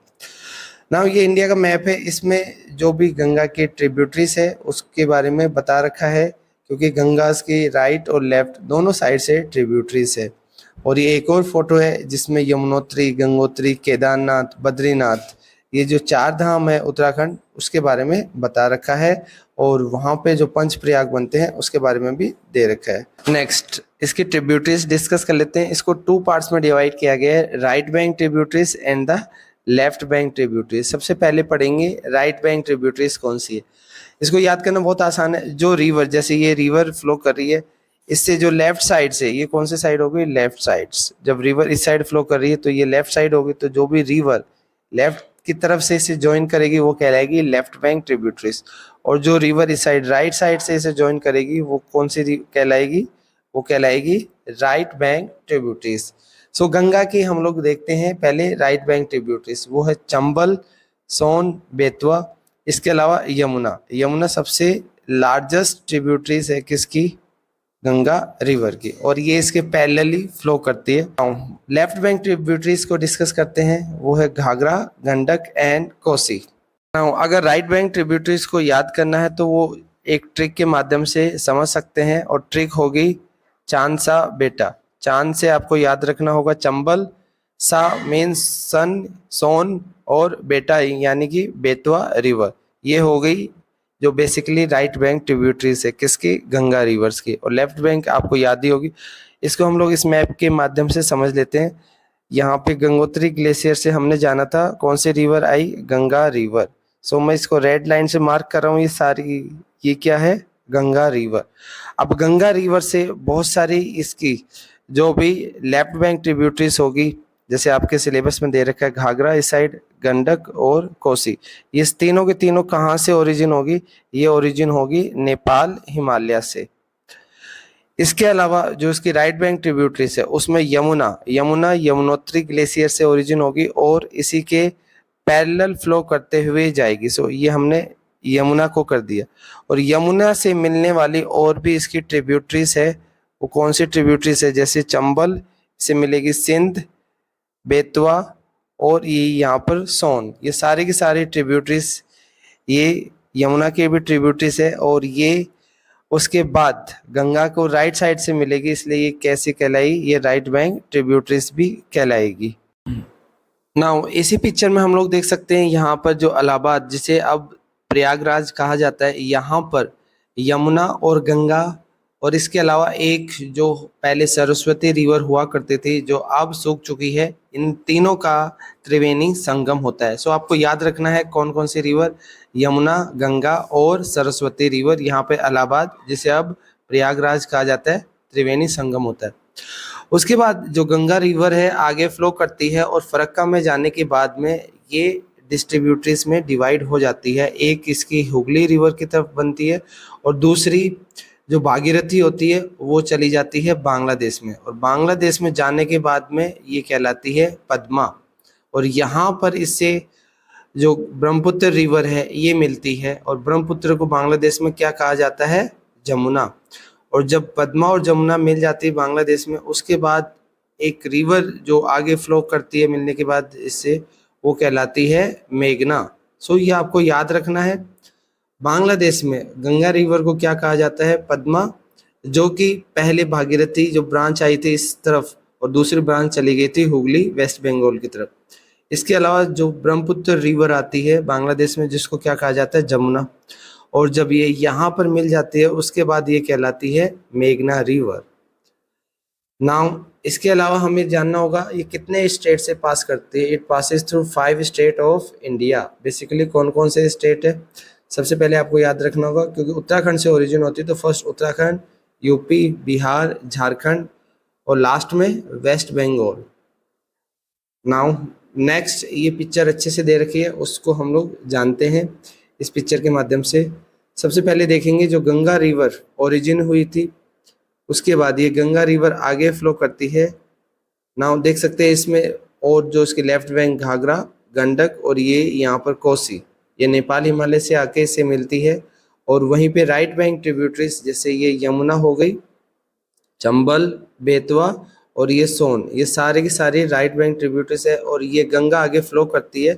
नाउ ये इंडिया का मैप है, इसमें जो भी गंगा के ट्रिब्यूटरीज है उसके बारे में बता रखा है, क्योंकि गंगा की राइट और लेफ्ट दोनों साइड से ट्रिब्यूटरीज है। और ये एक और फोटो है जिसमें यमुनोत्री, गंगोत्री, केदारनाथ, बद्रीनाथ, ये जो 4 धाम है उत्तराखंड, उसके बारे में बता रखा है। और वहाँ पे जो पंच प्रयाग बनते हैं उसके बारे में भी दे रखा है। नेक्स्ट इसकी ट्रिब्यूटरीज डिस्कस कर लेते हैं। इसको 2 पार्ट्स में डिवाइड किया गया है, right bank tributaries and the left bank tributaries. सबसे पहले पढ़ेंगे राइट बैंक ट्रिब्यूटरीज कौन सी है। इसको याद करना बहुत आसान है। जो रिवर, जैसे ये रिवर फ्लो कर रही है, इससे जो लेफ्ट साइड से, ये कौन से साइड होगी? Left side. जब रिवर इस साइड फ्लो कर रही है तो ये लेफ्ट साइड होगी, तो जो भी रिवर लेफ्ट की तरफ से इसे ज्वाइन करेगी वो कहलाएगी लेफ्ट बैंक ट्रिब्यूटरीज। और जो रिवर इस साइड राइट साइड से इसे ज्वाइन करेगी वो कौन सी कहलाएगी? वो कहलाएगी राइट बैंक ट्रिब्यूटरीज। सो गंगा की हम लोग देखते हैं पहले राइट बैंक ट्रिब्यूटरीज, वो है चंबल, सोन, बेतवा। इसके अलावा यमुना। यमुना सबसे लार्जेस्ट ट्रिब्यूटरीज है किसकी? गंगा रिवर की, और ये इसके पैरेलली फ्लो करती है। लेफ्ट बैंक ट्रिब्यूटरीज को डिस्कस करते हैं, वो है घाघरा, गंडक एंड कोसी। अगर राइट बैंक ट्रिब्यूटरीज को याद करना है तो वो एक ट्रिक के माध्यम से समझ सकते हैं, और ट्रिक होगी चांद सा बेटा। चांद से आपको याद रखना होगा चंबल, सा मीन्स सन, सोन, और बेटा यानी कि बेतवा रिवर। ये हो गई जो बेसिकली राइट बैंक ट्रिब्यूटरीज है किसकी? गंगा रिवर्स की। और लेफ्ट बैंक आपको याद ही होगी। इसको हम लोग इस मैप के माध्यम से समझ लेते हैं। यहाँ पे गंगोत्री ग्लेशियर से हमने जाना था, कौन सी रिवर आई? गंगा रिवर। सो मैं इसको रेड लाइन से मार्क कर रहा हूँ, ये सारी, ये क्या है? गंगा रिवर। अब गंगा रिवर से बहुत सारी इसकी जो भी लेफ्ट बैंक ट्रिब्यूटरीज होगी, जैसे आपके सिलेबस में दे रखा है घाघरा इस साइड, गंडक और कोसी, ये तीनों के तीनों कहाँ से ओरिजिन होगी? ये ओरिजिन होगी नेपाल, हिमालय से। इसके अलावा जो इसकी राइट बैंक ट्रिब्यूटरीज है उसमें यमुना यमुनोत्री ग्लेशियर से ओरिजिन होगी और इसी के पैरेलल फ्लो करते हुए जाएगी। सो ये हमने यमुना को कर दिया। और यमुना से मिलने वाली और भी इसकी ट्रिब्यूटरीज है, वो कौन सी ट्रिब्यूटरीज है? जैसे चंबल से मिलेगी सिंध, बेतवा, और ये यहाँ पर सोन। ये सारे के सारे ट्रिब्यूटरीज ये यमुना के भी ट्रिब्यूटरीज है, और ये उसके बाद गंगा को राइट साइड से मिलेगी, इसलिए ये कैसे कहलाई? ये राइट बैंक ट्रिब्यूटरीज भी कहलाएगी। नाउ इसी पिक्चर में हम लोग देख सकते हैं यहाँ पर जो इलाहाबाद, जिसे अब प्रयागराज कहा जाता है, यहाँ पर यमुना और गंगा, और इसके अलावा एक जो पहले सरस्वती रिवर हुआ करती थी जो अब सूख चुकी है, इन तीनों का त्रिवेणी संगम होता है। सो आपको याद रखना है कौन कौन सी रिवर? यमुना, गंगा और सरस्वती रिवर, यहाँ पे इलाहाबाद जिसे अब प्रयागराज कहा जाता है, त्रिवेणी संगम होता है। उसके बाद जो गंगा रिवर है आगे फ्लो करती है, और फरक्का में जाने के बाद में ये डिस्ट्रीब्यूटरीज में डिवाइड हो जाती है। एक इसकी हुगली रिवर की तरफ बनती है, और दूसरी जो भागीरथी होती है वो चली जाती है बांग्लादेश में, और बांग्लादेश में जाने के बाद में ये कहलाती है पद्मा। और यहाँ पर इससे जो ब्रह्मपुत्र रिवर है ये मिलती है, और ब्रह्मपुत्र को बांग्लादेश में क्या कहा जाता है? जमुना। और जब पद्मा और जमुना मिल जाती है बांग्लादेश में, उसके बाद एक रिवर जो आगे फ्लो करती है मिलने के बाद इससे, वो कहलाती है मेघना। सो ये आपको याद रखना है। बांग्लादेश में गंगा रिवर को क्या कहा जाता है? पद्मा, जो कि पहले भागीरथी जो ब्रांच आई थी इस तरफ, और दूसरी ब्रांच चली गई थी हुगली वेस्ट बंगाल की तरफ। इसके अलावा जो ब्रह्मपुत्र रिवर आती है बांग्लादेश में, जिसको क्या कहा जाता है? जमुना। और जब ये यहाँ पर मिल जाती है उसके बाद ये कहलाती है मेघना रिवर। नाउ इसके अलावा हमें जानना होगा ये कितने स्टेट से पास करती है। It passes through 5 state of India. Basically कौन कौन से स्टेट है, सबसे पहले आपको याद रखना होगा, क्योंकि उत्तराखंड से ओरिजिन होती है तो फर्स्ट उत्तराखंड, यूपी, बिहार, झारखंड और लास्ट में वेस्ट बंगाल। नाउ नेक्स्ट, ये पिक्चर अच्छे से दे रखी है, उसको हम लोग जानते हैं इस पिक्चर के माध्यम से। सबसे पहले देखेंगे जो गंगा रिवर ओरिजिन हुई थी, उसके बाद ये गंगा रिवर आगे फ्लो करती है। नाउ देख सकते हैं इसमें, और जो इसके लेफ्ट बैंक घाघरा, गंडक और ये यहाँ पर कोसी, ये नेपाल हिमालय से आके इससे मिलती है। और वहीं पे राइट बैंक ट्रिब्यूटरीज जैसे ये यमुना हो गई, चंबल, बेतवा और ये सोन, ये सारे की सारी राइट बैंक ट्रिब्यूटरीज है। और ये गंगा आगे फ्लो करती है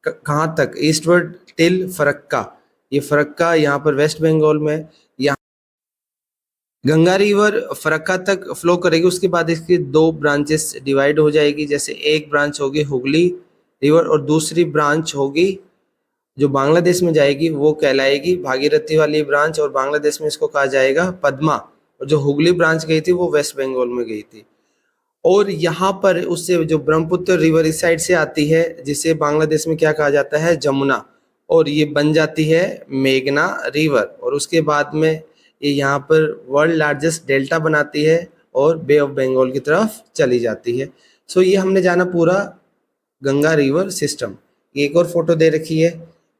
कहाँ तक, ईस्टवर्ड टिल फरक्का। ये फरक्का यहाँ पर वेस्ट बंगाल में, यहाँ गंगा रिवर फरक्का तक फ्लो करेगी। उसके बाद इसकी दो ब्रांचेस डिवाइड हो जाएगी, जैसे एक ब्रांच होगी हुगली रिवर और दूसरी ब्रांच होगी जो बांग्लादेश में जाएगी वो कहलाएगी भागीरथी वाली ब्रांच, और बांग्लादेश में इसको कहा जाएगा पद्मा। और जो हुगली ब्रांच गई थी वो वेस्ट बंगाल में गई थी। और यहाँ पर उससे जो ब्रह्मपुत्र रिवर इस साइड से आती है, जिसे बांग्लादेश में क्या कहा जाता है, जमुना, और ये बन जाती है मेघना रिवर। और उसके बाद में ये यहाँ पर वर्ल्ड लार्जेस्ट डेल्टा बनाती है और बे ऑफ बंगाल की तरफ चली जाती है। सो ये हमने जाना पूरा गंगा रिवर सिस्टम। एक और फोटो दे रखी है,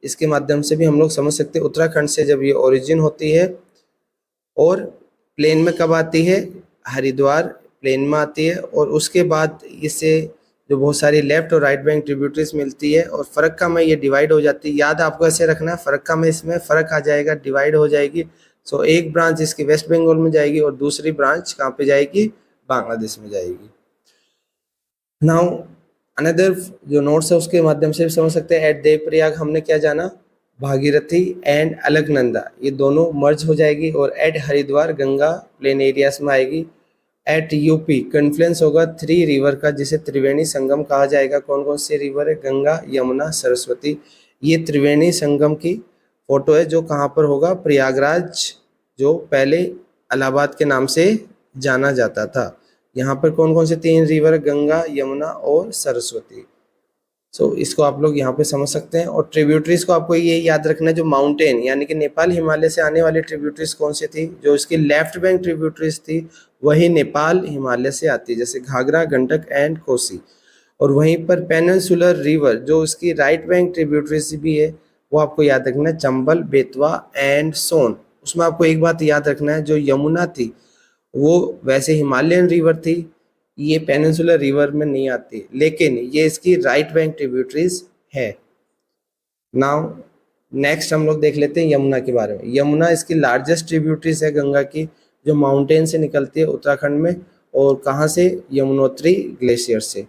इसके माध्यम से भी हम लोग समझ सकते हैं उत्तराखंड से जब ये ओरिजिन होती है और प्लेन में कब आती है, हरिद्वार प्लेन में आती है। और उसके बाद इससे जो बहुत सारी लेफ्ट और राइट बैंक ट्रिब्यूटरीज मिलती है और फरक्का में ये डिवाइड हो जाती है। याद आपको ऐसे रखना है, फरक्का में इसमें फर्क आ जाएगा, डिवाइड हो जाएगी। सो एक ब्रांच इसकी वेस्ट बंगाल में जाएगी और दूसरी ब्रांच कहाँ पे जाएगी, बांग्लादेश में जाएगी। नाउ अनदर जो नोट्स है उसके माध्यम से भी समझ सकते हैं। एट देवप्रयाग हमने क्या जाना, भागीरथी एंड अलकनंदा ये दोनों मर्ज हो जाएगी। और at Haridwar Ganga plain areas में आएगी। एट यूपी कन्फ्लुएंस होगा 3 रिवर का, जिसे त्रिवेणी संगम कहा जाएगा। कौन कौन से रिवर है, गंगा, यमुना, सरस्वती। ये त्रिवेणी संगम की फोटो है जो कहाँ पर होगा, प्रयागराज, जो पहले इलाहाबाद के नाम से जाना जाता था। यहाँ पर कौन कौन से 3 रिवर, गंगा, यमुना और सरस्वती। सो इसको आप लोग यहाँ पे समझ सकते हैं। और ट्रिब्यूटरीज को आपको ये याद रखना है, जो माउंटेन यानी कि नेपाल हिमालय से आने वाली ट्रिब्यूटरीज कौन सी थी, जो इसकी लेफ्ट बैंक ट्रिब्यूटरीज थी वही नेपाल हिमालय से आती है, जैसे घाघरा, गंडक एंड कोसी। और वहीं पर पेनिनसुलर रिवर जो इसकी राइट बैंक ट्रिब्यूटरीज भी है वो आपको याद रखना है, चंबल, बेतवा एंड सोन। उसमें आपको एक बात याद रखना है, जो यमुना थी वो वैसे हिमालयन रिवर थी, ये पेनिनसुलर रिवर में नहीं आती, लेकिन ये इसकी राइट बैंक ट्रिब्यूटरीज है। नाउ नेक्स्ट हम लोग देख लेते हैं यमुना के बारे में। यमुना इसकी लार्जेस्ट ट्रिब्यूटरीज है गंगा की, जो माउंटेन से निकलती है उत्तराखंड में, और कहाँ से, यमुनोत्री ग्लेशियर से।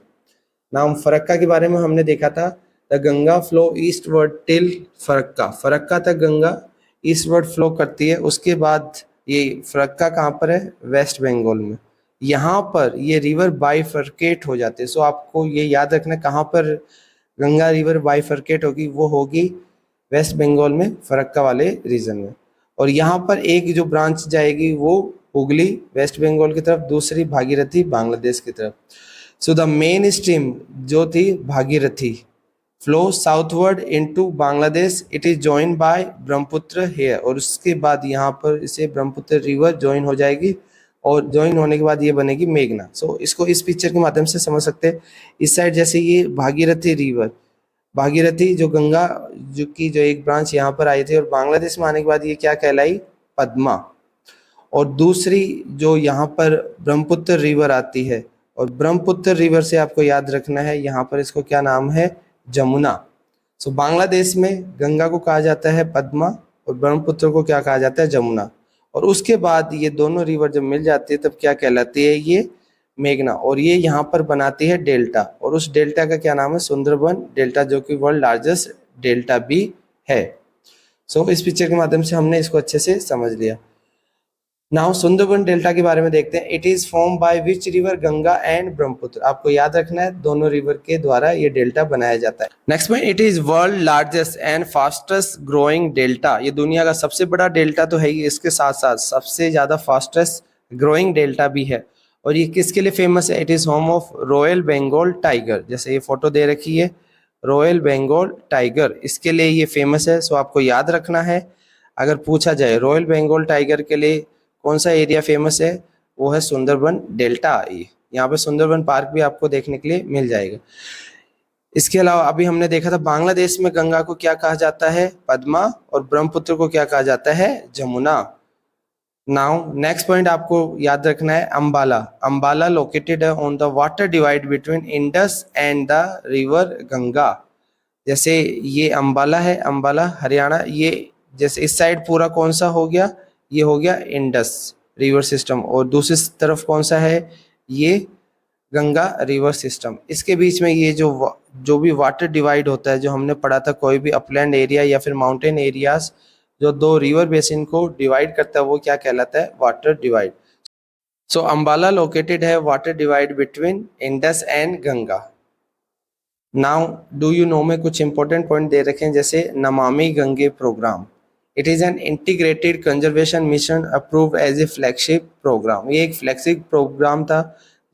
नाउ फरक्का के बारे में हमने देखा था, the Ganga flow eastward till Farakka, Farakka तक गंगा ईस्टवर्ड फ्लो करती है। उसके बाद ये फरक्का कहाँ पर है, वेस्ट बंगाल में। यहाँ पर ये रिवर बाइफरकेट हो जाते हैं। सो आपको ये याद रखना कहाँ पर गंगा रिवर बाइफरकेट होगी, वो होगी वेस्ट बंगाल में, फरक्का वाले रीजन में। और यहाँ पर एक जो ब्रांच जाएगी वो हुगली वेस्ट बंगाल की तरफ, दूसरी भागीरथी बांग्लादेश की तरफ। सो द मेन स्ट्रीम जो थी Bhagirathi flow southward into Bangladesh, it is join by Brahmaputra here. और उसके बाद यहाँ पर इसे ब्रह्मपुत्र रिवर जॉइन हो जाएगी, और जॉइन होने के बाद ये बनेगी मेघना। सो इसको इस पिक्चर के माध्यम से समझ सकते हैं। इस साइड जैसे ये भागीरथी रिवर, भागीरथी जो गंगा जो एक ब्रांच यहाँ पर आई थी, और बांग्लादेश में आने के बाद ये क्या कहलाई, पद्मा। और दूसरी जो यहाँ पर ब्रह्मपुत्र रिवर आती है, और ब्रह्मपुत्र रिवर से आपको याद रखना है यहाँ पर इसको क्या नाम है, जमुना। सो बांग्लादेश में गंगा को कहा जाता है पद्मा और ब्रह्मपुत्र को क्या कहा जाता है, जमुना। और उसके बाद ये दोनों रिवर जब मिल जाती है तब क्या कहलाती है, ये मेघना। और ये यहाँ पर बनाती है डेल्टा, और उस डेल्टा का क्या नाम है, सुंदरबन डेल्टा, जो कि वर्ल्ड लार्जेस्ट डेल्टा भी है। सो इस पिक्चर के माध्यम से हमने इसको अच्छे से समझ लिया। नाउ सुंदरबन डेल्टा के बारे में देखते हैं। It is form by which river, Ganga and Brahmaputra. आपको याद रखना है दोनों रिवर के द्वारा ये डेल्टा बनाया जाता है। नेक्स्ट में, it is world largest and fastest growing delta. ये दुनिया का सबसे बड़ा डेल्टा तो है ही, इसके साथ साथ सबसे ज्यादा फास्टेस्ट ग्रोइंग डेल्टा भी है। और ये किसके लिए फेमस है? It is home of royal Bengal tiger. जैसे ये फोटो दे रखी है, रॉयल बंगाल टाइगर, इसके लिए ये फेमस है। सो आपको याद रखना है, अगर पूछा जाए रॉयल बंगाल टाइगर के लिए कौन सा एरिया फेमस है, वो है सुंदरबन डेल्टा। यहाँ पे सुंदरबन पार्क भी आपको देखने के लिए मिल जाएगा। इसके अलावा अभी हमने देखा था बांग्लादेश में गंगा को क्या कहा जाता है? पद्मा, और ब्रह्मपुत्र को क्या कहा जाता है? जमुना। नाउ नेक्स्ट पॉइंट आपको याद रखना है, अंबाला। अंबाला लोकेटेड है on the water divide between Indus and the river Ganga. जैसे ये अंबाला है, अंबाला हरियाणा, ये जैसे इस साइड पूरा कौन सा हो गया? ये हो गया इंडस रिवर सिस्टम, और दूसरी तरफ कौन सा है? ये गंगा रिवर सिस्टम। इसके बीच में ये जो भी वाटर डिवाइड होता है, जो हमने पढ़ा था, कोई भी अपलैंड एरिया या फिर माउंटेन एरियाज जो दो रिवर बेसिन को डिवाइड करता है, वो क्या कहलाता है? Water divide. So Ambala located है water divide between Indus and Ganga. Now do you know में कुछ इंपॉर्टेंट पॉइंट दे रखे हैं, जैसे Namami Gange programme. It is an integrated conservation mission approved as a flagship programme. ये एक फ्लैगशिप प्रोग्राम था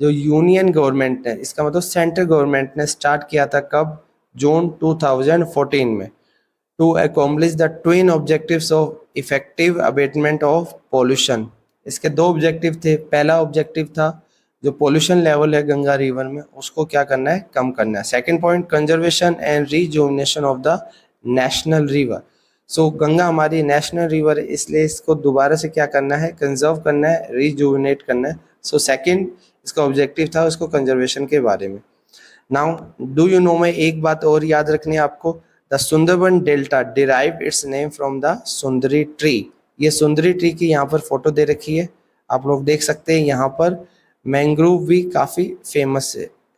जो यूनियन गवर्नमेंट ने, इसका मतलब सेंट्रल गवर्नमेंट ने स्टार्ट किया था। कब? जून 2014 में, to accomplish the twin objectives of effective abatement of pollution. इसके दो ऑब्जेक्टिव थे। पहला ऑब्जेक्टिव था जो पोल्यूशन लेवल है गंगा रिवर में, उसको क्या करना है? कम करना है। Second point, conservation and rejuvenation of the national river. So Ganga हमारी नेशनल रिवर है, इसलिए इसको दोबारा से क्या करना है? कंजर्व करना है, रिजुविनेट करना है। सो सेकंड इसका ऑब्जेक्टिव था उसको कंजर्वेशन के बारे में। नाउ डू यू नो में एक बात और याद रखनी है आपको, the Sundarban delta derive it's name from the Sundari tree. ये सुंदरी ट्री की यहाँ पर फोटो दे रखी है, आप लोग देख सकते हैं। यहाँ पर मैंग्रोव भी काफ़ी फेमस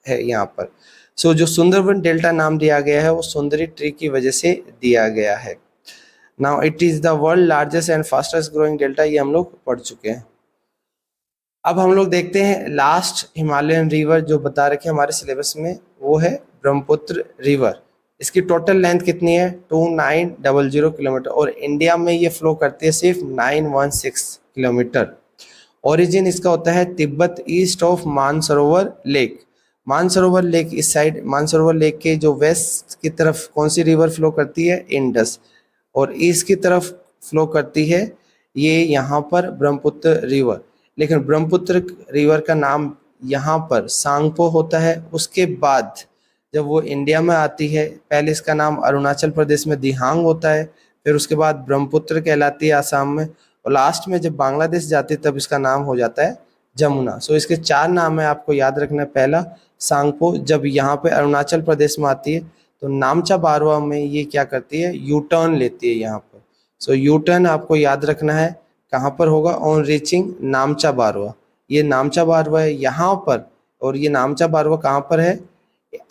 है यहाँ पर। सो जो सुंदरबन डेल्टा नाम दिया गया है वो सुंदरी ट्री की वजह से दिया गया है। Now it is the world largest and fastest growing delta, ये हम लोग पढ़ चुके हैं। अब हम लोग देखते हैं लास्ट हिमालयन रिवर जो बता रखे हमारे सिलेबस में, वो है ब्रह्मपुत्र रिवर। इसकी टोटल लेंथ कितनी है? 2900 किलोमीटर, और इंडिया में ये फ्लो करती है सिर्फ 916 किलोमीटर। ओरिजिन इसका होता है Tibet east of Mansarovar lake. Mansarovar lake इस साइड, मानसरोवर लेक के जो वेस्ट की तरफ कौन सी रिवर फ्लो करती है? इंडस। और ईस्ट की तरफ फ्लो करती है ये यहाँ पर ब्रह्मपुत्र रिवर। लेकिन ब्रह्मपुत्र रिवर का नाम यहाँ पर सांगपो होता है। उसके बाद जब वो इंडिया में आती है, पहले इसका नाम अरुणाचल प्रदेश में दिहांग होता है, फिर उसके बाद ब्रह्मपुत्र कहलाती है आसाम में, और लास्ट में जब बांग्लादेश जाती है तब इसका नाम हो जाता है जमुना। सो इसके चार नाम है, आपको याद रखना है। पहला सांगपो, जब यहाँ पे अरुणाचल प्रदेश में आती है तो नामचा बारवा में ये क्या करती है? यू टर्न लेती है यहाँ पर। सो यू टर्न आपको याद रखना है कहाँ पर होगा? ऑन रीचिंग नामचा बारवा। ये नामचा बारवा है यहाँ पर, और ये नामचा बारवा कहाँ पर है?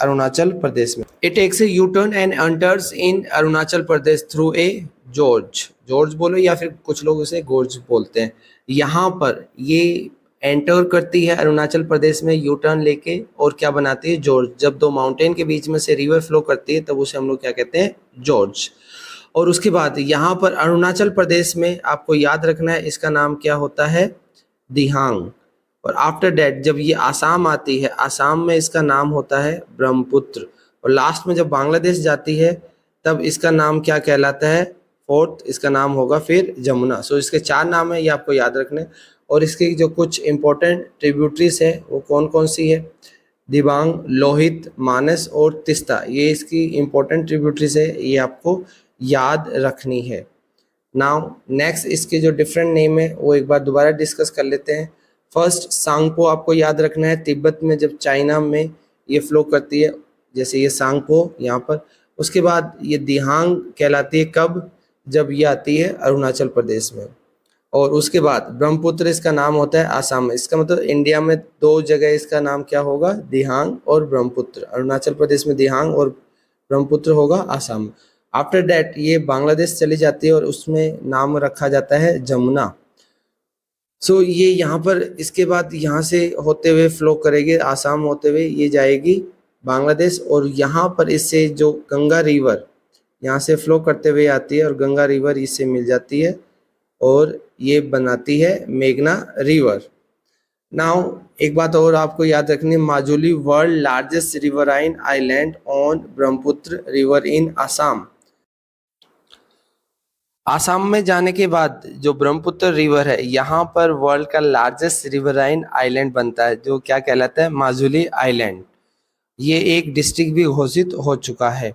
अरुणाचल प्रदेश में। It takes a U turn and enters in Arunachal Pradesh through a gorge. Gorge बोलो या फिर कुछ लोग उसे गोर्ज बोलते हैं। यहाँ पर ये एंटर करती है अरुणाचल प्रदेश में यू टर्न लेके, और क्या बनाती है? जॉर्ज। जब दो माउंटेन के बीच में से रिवर फ्लो करती है तब उसे हम लोग क्या कहते हैं? जॉर्ज। और उसके बाद यहाँ पर अरुणाचल प्रदेश में आपको याद रखना है इसका नाम क्या होता है? दिहांग। और आफ्टर डैट जब ये आसाम आती है, आसाम में इसका नाम होता है ब्रह्मपुत्र। और लास्ट में जब बांग्लादेश जाती है तब इसका नाम क्या कहलाता है? फोर्थ इसका नाम होगा फिर जमुना। सो इसके चार नाम है, ये आपको याद रखने। और इसके जो कुछ इंपॉर्टेंट ट्रिब्यूटरीज है वो कौन कौन सी है? दिबांग, लोहित, मानस और तिस्ता, ये इसकी इंपॉर्टेंट ट्रिब्यूटरीज है, ये आपको याद रखनी है। नाउ नेक्स्ट इसके जो डिफरेंट नेम है वो एक बार दोबारा डिस्कस कर लेते हैं। फर्स्ट सांगपो आपको याद रखना है, तिब्बत में जब चाइना में ये फ्लो करती है, जैसे ये सांगपो यहाँ पर। उसके बाद ये दिहांग कहलाती है कब? जब ये आती है अरुणाचल प्रदेश में। और उसके बाद ब्रह्मपुत्र इसका नाम होता है आसाम में। इसका मतलब इंडिया में दो जगह इसका नाम क्या होगा? दिहांग और ब्रह्मपुत्र। अरुणाचल प्रदेश में दिहांग और ब्रह्मपुत्र होगा आसाम में। आफ्टर दैट ये बांग्लादेश चली जाती है और उसमें नाम रखा जाता है जमुना। सो ये यहाँ पर इसके बाद यहाँ से होते हुए फ्लो करेगी आसाम होते हुए, ये जाएगी बांग्लादेश, और यहाँ पर इससे जो गंगा रिवर यहाँ से फ्लो करते हुए आती है और गंगा रिवर इससे मिल जाती है और ये बनाती है मेघना रिवर। नाउ एक बात और आपको याद रखनी है, Majuli world largest riverine island on Brahmaputra river in Assam. Assam में जाने के बाद जो ब्रह्मपुत्र रिवर है, यहाँ पर वर्ल्ड का लार्जेस्ट रिवराइन आइलैंड बनता है, जो क्या कहलाता है, माजुली आइलैंड। ये एक डिस्ट्रिक्ट भी घोषित हो चुका है।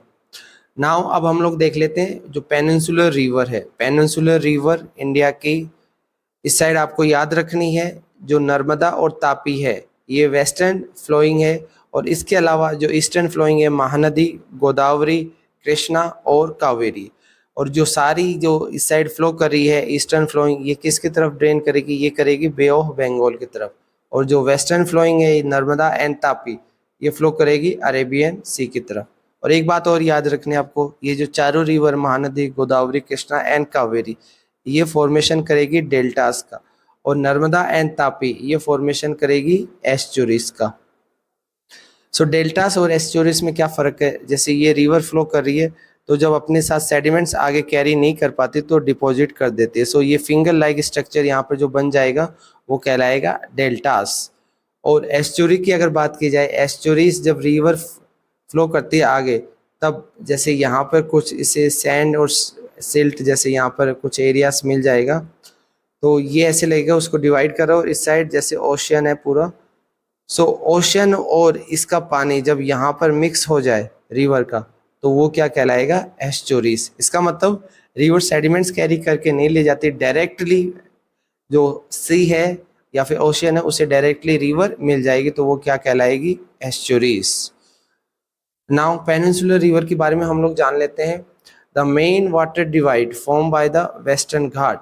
नाउ अब हम लोग देख लेते हैं जो पेनिनसुलर रिवर है। पेनिनसुलर रिवर इंडिया की इस साइड आपको याद रखनी है, जो नर्मदा और तापी है ये वेस्टर्न फ्लोइंग है, और इसके अलावा जो ईस्टर्न फ्लोइंग है महानदी, गोदावरी, कृष्णा और कावेरी। और जो सारी जो इस साइड फ्लो कर रही है ईस्टर्न फ्लोइंग, ये किसकी तरफ ड्रेन करेगी, ये करेगी बे ऑफ बंगाल की तरफ। और जो वेस्टर्न फ्लोइंग है नर्मदा एंड तापी, ये फ्लो करेगी अरेबियन सी की तरफ। और एक बात और याद रखनी है आपको, ये जो चारों रिवर महानदी, गोदावरी, कृष्णा एंड कावेरी, ये फॉर्मेशन करेगी डेल्टास का, और नर्मदा एंड तापी ये फॉर्मेशन करेगी एस्चुरीज का। सो डेल्टास और एस्चुरीज में क्या फ़र्क है, जैसे ये रिवर फ्लो कर रही है तो जब अपने साथ सेडिमेंट्स आगे कैरी नहीं कर पाती तो डिपॉजिट कर देती है। सो ये फिंगर लाइक स्ट्रक्चर यहाँ पर जो बन जाएगा वो कहलाएगा डेल्टास। और एस्चुरी की अगर बात की जाए, एस्चुरीज जब रिवर फ्लो करती है आगे, तब जैसे यहाँ पर कुछ इसे सैंड और सिल्ट जैसे यहाँ पर कुछ एरियाज मिल जाएगा, तो ये ऐसे लगेगा उसको डिवाइड करो, और इस साइड जैसे ओशियन है पूरा। सो ओशियन और इसका पानी जब यहाँ पर मिक्स हो जाए रिवर का, तो वो क्या कहलाएगा, एस्चुरीज। इसका मतलब रिवर सेडिमेंट्स कैरी करके नहीं ले जाती डायरेक्टली, जो सी है या फिर ओशियन है उसे डायरेक्टली रिवर मिल जाएगी, तो वो क्या कहलाएगी, एस्चुरीज। नाउ पेनिनसुलर रिवर के बारे में हम लोग जान लेते हैं। The main water divide form by the Western Ghat,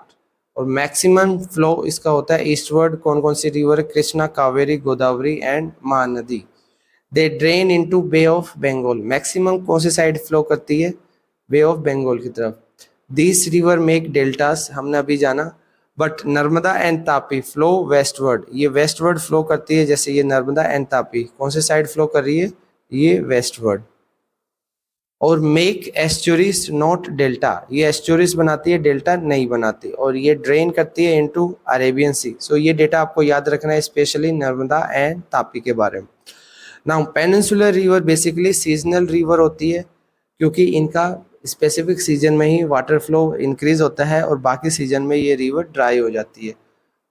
और मैक्सिमम फ्लो इसका होता है ईस्टवर्ड। कौन कौन सी river, Krishna, Kaveri, Godavari and Mahanadi. They drain into bay of Bengal, maximum कौन सी साइड फ्लो करती है, बे ऑफ बंगाल की तरफ। दिस रिवर मेक डेल्टास, हमने अभी जाना। But Narmada and Tapi flow westward, ये वेस्टवर्ड फ्लो करती है, जैसे ये नर्मदा एंड तापी कौन से साइड फ्लो कर रही है, ये वेस्टवर्ड। और मेक एस्चुरीज नॉट डेल्टा, ये एस्चुरीज बनाती है, डेल्टा नहीं बनाती, और ये ड्रेन करती है इनटू अरेबियन सी। सो ये डेटा आपको याद रखना है, स्पेशली नर्मदा एंड तापी के बारे में। Now peninsular river basically seasonal river होती है, क्योंकि इनका स्पेसिफिक सीजन में ही वाटर फ्लो इंक्रीज होता है और बाकी सीजन में ये रिवर ड्राई हो जाती है।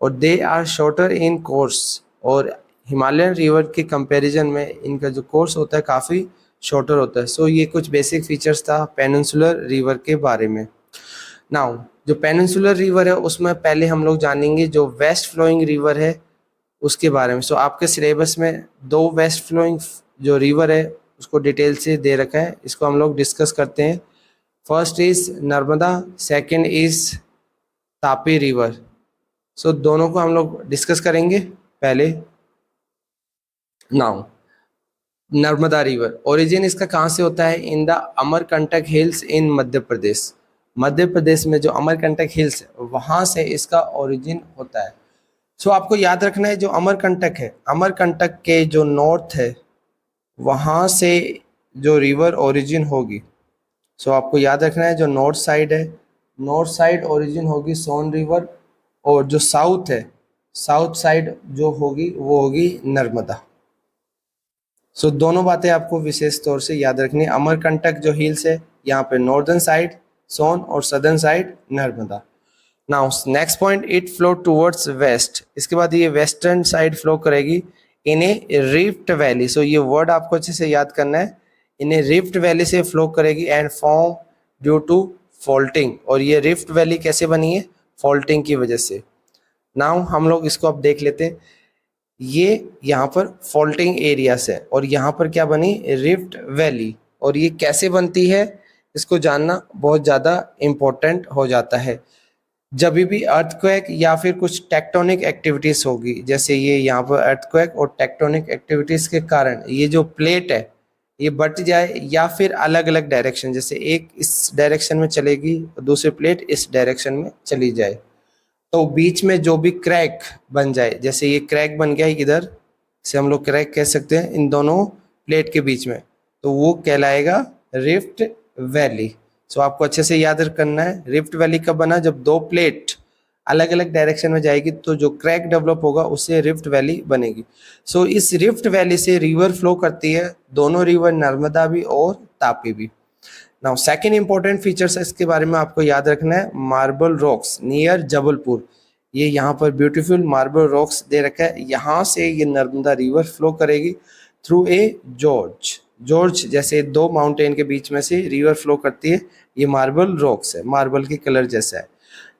और they are shorter in course, और हिमालयन रिवर के कंपैरिजन में इनका जो कोर्स होता है काफ़ी शॉर्टर होता है। सो ये कुछ बेसिक फीचर्स था पेनिनसुलर रिवर के बारे में। नाउ जो पेनिनसुलर रिवर है उसमें पहले हम लोग जानेंगे जो वेस्ट फ्लोइंग रिवर है उसके बारे में। सो आपके सिलेबस में दो वेस्ट फ्लोइंग जो रिवर है उसको डिटेल से दे रखा है, इसको हम लोग डिस्कस करते हैं। First is Narmada, second is Tapi river. So दोनों को हम लोग डिस्कस करेंगे पहले। नाउ नर्मदा रिवर, ओरिजिन इसका कहाँ से होता है, इन द अमरकंटक हिल्स इन मध्य प्रदेश। मध्य प्रदेश में जो अमरकंटक हिल्स है वहाँ से इसका ओरिजिन होता है। सो आपको याद रखना है जो अमरकंटक है, अमरकंटक के जो नॉर्थ है वहाँ से जो रिवर ओरिजिन होगी। सो आपको याद रखना है जो नॉर्थ साइड है, नॉर्थ साइड ओरिजिन होगी सोन रिवर, और जो साउथ है, साउथ साइड जो होगी वो होगी नर्मदा। सो दोनों बातें आपको विशेष तौर से याद रखनी है। अमरकंटक जो हिल्स है यहाँ पे नॉर्दर्न साइड सोन और southern side Narmada. Now next point, it flow towards west, इसके बाद ये वेस्टर्न साइड फ्लो करेगी इन ए रिफ्ट वैली। सो ये वर्ड आपको अच्छे से याद करना है, इन ए रिफ्ट वैली से फ्लो करेगी and form due to faulting. और ये रिफ्ट वैली कैसे बनी है, फॉल्टिंग की वजह से। नाउ हम लोग इसको अब देख लेते हैं। ये यहाँ पर फॉल्टिंग एरियास है और यहाँ पर क्या बनी, रिफ्ट वैली। और ये कैसे बनती है इसको जानना बहुत ज़्यादा इम्पोर्टेंट हो जाता है। जब भी अर्थक्वेक या फिर कुछ टेक्टोनिक एक्टिविटीज़ होगी, जैसे ये यहाँ पर अर्थक्वेक और टेक्टोनिक एक्टिविटीज़ के कारण ये जो प्लेट है ये बट जाए, या फिर अलग अलग डायरेक्शन, जैसे एक इस डायरेक्शन में चलेगी और दूसरी प्लेट इस डायरेक्शन में चली जाए, तो बीच में जो भी क्रैक बन जाए, जैसे ये क्रैक बन गया इधर से हम लोग क्रैक कह सकते हैं इन दोनों प्लेट के बीच में, तो वो कहलाएगा रिफ्ट वैली। सो आपको अच्छे से याद करना है रिफ्ट वैली कब बना, जब दो प्लेट अलग अलग डायरेक्शन में जाएगी तो जो क्रैक डेवलप होगा उससे रिफ्ट वैली बनेगी। सो इस रिफ्ट वैली से रिवर फ्लो करती है, दोनों रिवर नर्मदा भी और तापी भी। नाउ सेकंड इंपॉर्टेंट फीचर्स इसके बारे में आपको याद रखना है, मार्बल रॉक्स नियर जबलपुर। ये यहाँ पर ब्यूटीफुल मार्बल रॉक्स दे रखा है, यहाँ से ये नर्मदा रिवर फ्लो करेगी थ्रू ए जॉर्ज। जॉर्ज जैसे दो माउंटेन के बीच में से रिवर फ्लो करती है, ये मार्बल रॉक्स है, मार्बल के कलर जैसा है।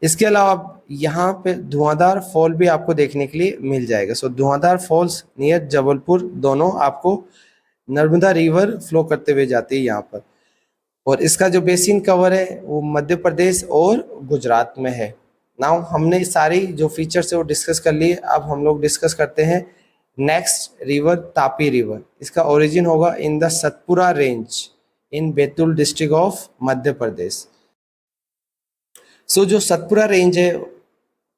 इसके अलावा यहाँ पे धुआंधार फॉल भी आपको देखने के लिए मिल जाएगा। सो धुआंधार फॉल्स नियर जबलपुर दोनों आपको नर्मदा रिवर फ्लो करते हुए जाती है यहाँ पर। और इसका जो बेसिन कवर है वो मध्य प्रदेश और गुजरात में है। नाउ हमने सारी जो फीचर्स है वो डिस्कस कर लिए, अब हम लोग डिस्कस करते हैं नेक्स्ट रिवर तापी रिवर। इसका ओरिजिन होगा in the Satpura range in Betul district of Madhya Pradesh. So जो सतपुरा रेंज है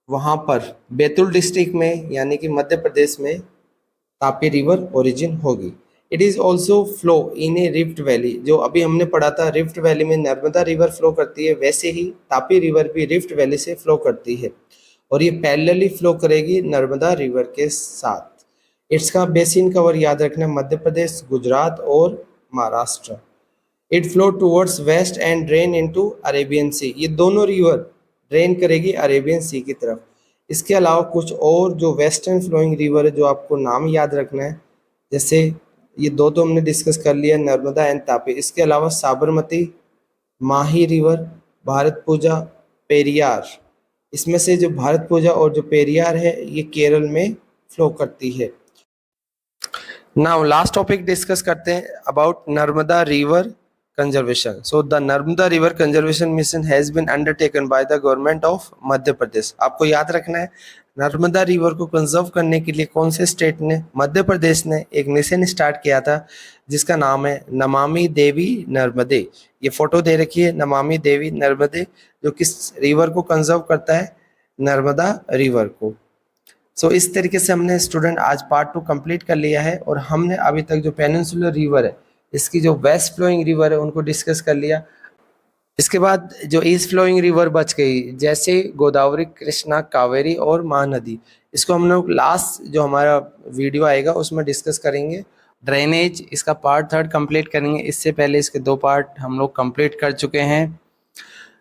वहाँ पर बैतूल डिस्ट्रिक्ट में यानी कि मध्य प्रदेश में तापी रिवर ओरिजिन होगी। It is also flow in a rift valley. जो अभी हमने पढ़ा था रिफ्ट वैली में नर्मदा रिवर फ्लो करती है, वैसे ही तापी रिवर भी रिफ्ट वैली से फ्लो करती है और ये पैरेलली फ्लो करेगी नर्मदा रिवर के साथ। इसका बेसिन कवर याद रखना, मध्य प्रदेश, गुजरात और Maharashtra. It flow towards west and drain into Arabian Sea. ये दोनों रिवर ड्रेन करेगी अरेबियन सी की तरफ। इसके अलावा कुछ और जो वेस्टर्न फ्लोइंग रिवर है जो आपको नाम याद रखना है, जैसे ये दो तो हमने डिस्कस कर लिया, नर्मदा एंड तापी। इसके अलावा साबरमती, माही रिवर, भारतपुजा, पेरियार। इसमें से जो भारतपुजा और जो पेरियार है ये केरल में फ्लो करती है। नाउ लास्ट टॉपिक डिस्कस करते हैं about Narmada river conservation. So the Narmada River Conservation Mission has been undertaken by the government of Madhya Pradesh. आपको याद रखना है नर्मदा रिवर को कंजर्व करने के लिए कौन से स्टेट ने, मध्य प्रदेश ने एक मिशन स्टार्ट किया था जिसका नाम है नमामि देवी नर्मदे। ये फोटो दे रखी है नमामि देवी नर्मदे, जो किस रिवर को कंजर्व करता है, नर्मदा रिवर को। सो इस तरीके से हमने स्टूडेंट आज पार्ट 2 कंप्लीट कर लिया है और हमने अभी तक जो पेनिनसुलर रिवर है इसकी जो वेस्ट फ्लोइंग रिवर है उनको डिस्कस कर लिया। इसके बाद जो ईस्ट फ्लोइंग रिवर बच गई जैसे गोदावरी, कृष्णा, कावेरी और महानदी, इसको हम लोग लास्ट जो हमारा वीडियो आएगा उसमें डिस्कस करेंगे। ड्रेनेज इसका पार्ट 3 कंप्लीट करेंगे, इससे पहले इसके 2 पार्ट हम लोग कंप्लीट कर चुके हैं।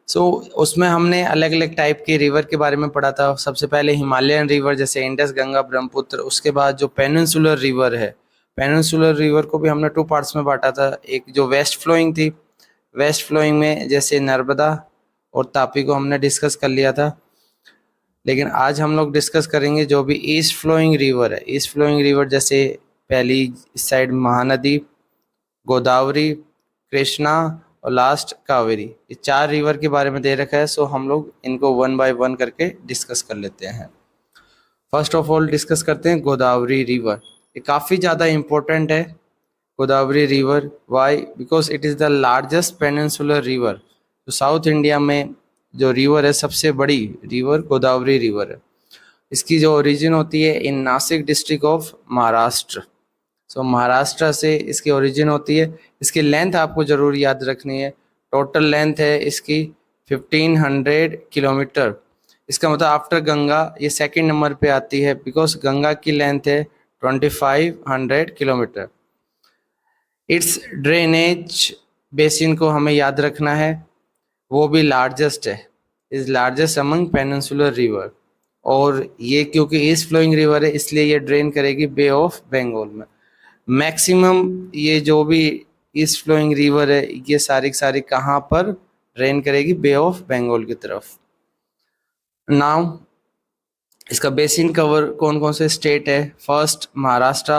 उसमें हमने अलग अलग टाइप के रिवर के बारे में पढ़ा था। सबसे पहले हिमालयन रिवर जैसे इंडस, गंगा, ब्रह्मपुत्र। उसके बाद जो पेनिनसुलर रिवर है, पेनिनसुलर रिवर को भी हमने 2 पार्ट्स में बांटा था। एक जो वेस्ट फ्लोइंग थी, वेस्ट फ्लोइंग में जैसे नर्मदा और तापी को हमने डिस्कस कर लिया था। लेकिन आज हम लोग डिस्कस करेंगे जो भी ईस्ट फ्लोइंग रिवर है। ईस्ट फ्लोइंग रिवर जैसे पहली इस साइड महानदी, गोदावरी, कृष्णा और लास्ट कावेरी। ये 4 रिवर के बारे में दे रखा है। सो हम लोग इनको 1 बाय 1 करके डिस्कस कर लेते हैं। फर्स्ट ऑफ ऑल डिस्कस करते हैं गोदावरी रिवर। ये काफ़ी ज़्यादा इम्पोर्टेंट है Godavari river. Why? Because it is the largest peninsular river. तो साउथ इंडिया में जो रिवर है सबसे बड़ी रिवर गोदावरी रिवर है। इसकी जो ओरिजिन होती है इन नासिक डिस्ट्रिक्ट ऑफ महाराष्ट्र। सो महाराष्ट्र से इसकी ओरिजिन होती है। इसकी लेंथ आपको ज़रूर याद रखनी है। टोटल लेंथ है इसकी 1500 किलोमीटर। इसका मतलब आफ्टर गंगा ये सेकंड नंबर पे आती है, बिकॉज गंगा की लेंथ है 2500 किलोमीटर। इट्स ड्रेनेज बेसिन को हमें याद रखना है, वो भी लार्जेस्ट है, is largest among peninsular river. और ये क्योंकि ईस्ट फ्लोइंग रिवर है इसलिए ये ड्रेन करेगी बे ऑफ बंगाल में। मैक्सिमम ये जो भी ईस्ट फ्लोइंग रिवर है ये सारी सारी कहाँ पर ड्रेन करेगी? बे ऑफ बंगाल की तरफ। नाउ इसका बेसिन कवर कौन कौन से स्टेट है? फर्स्ट महाराष्ट्र,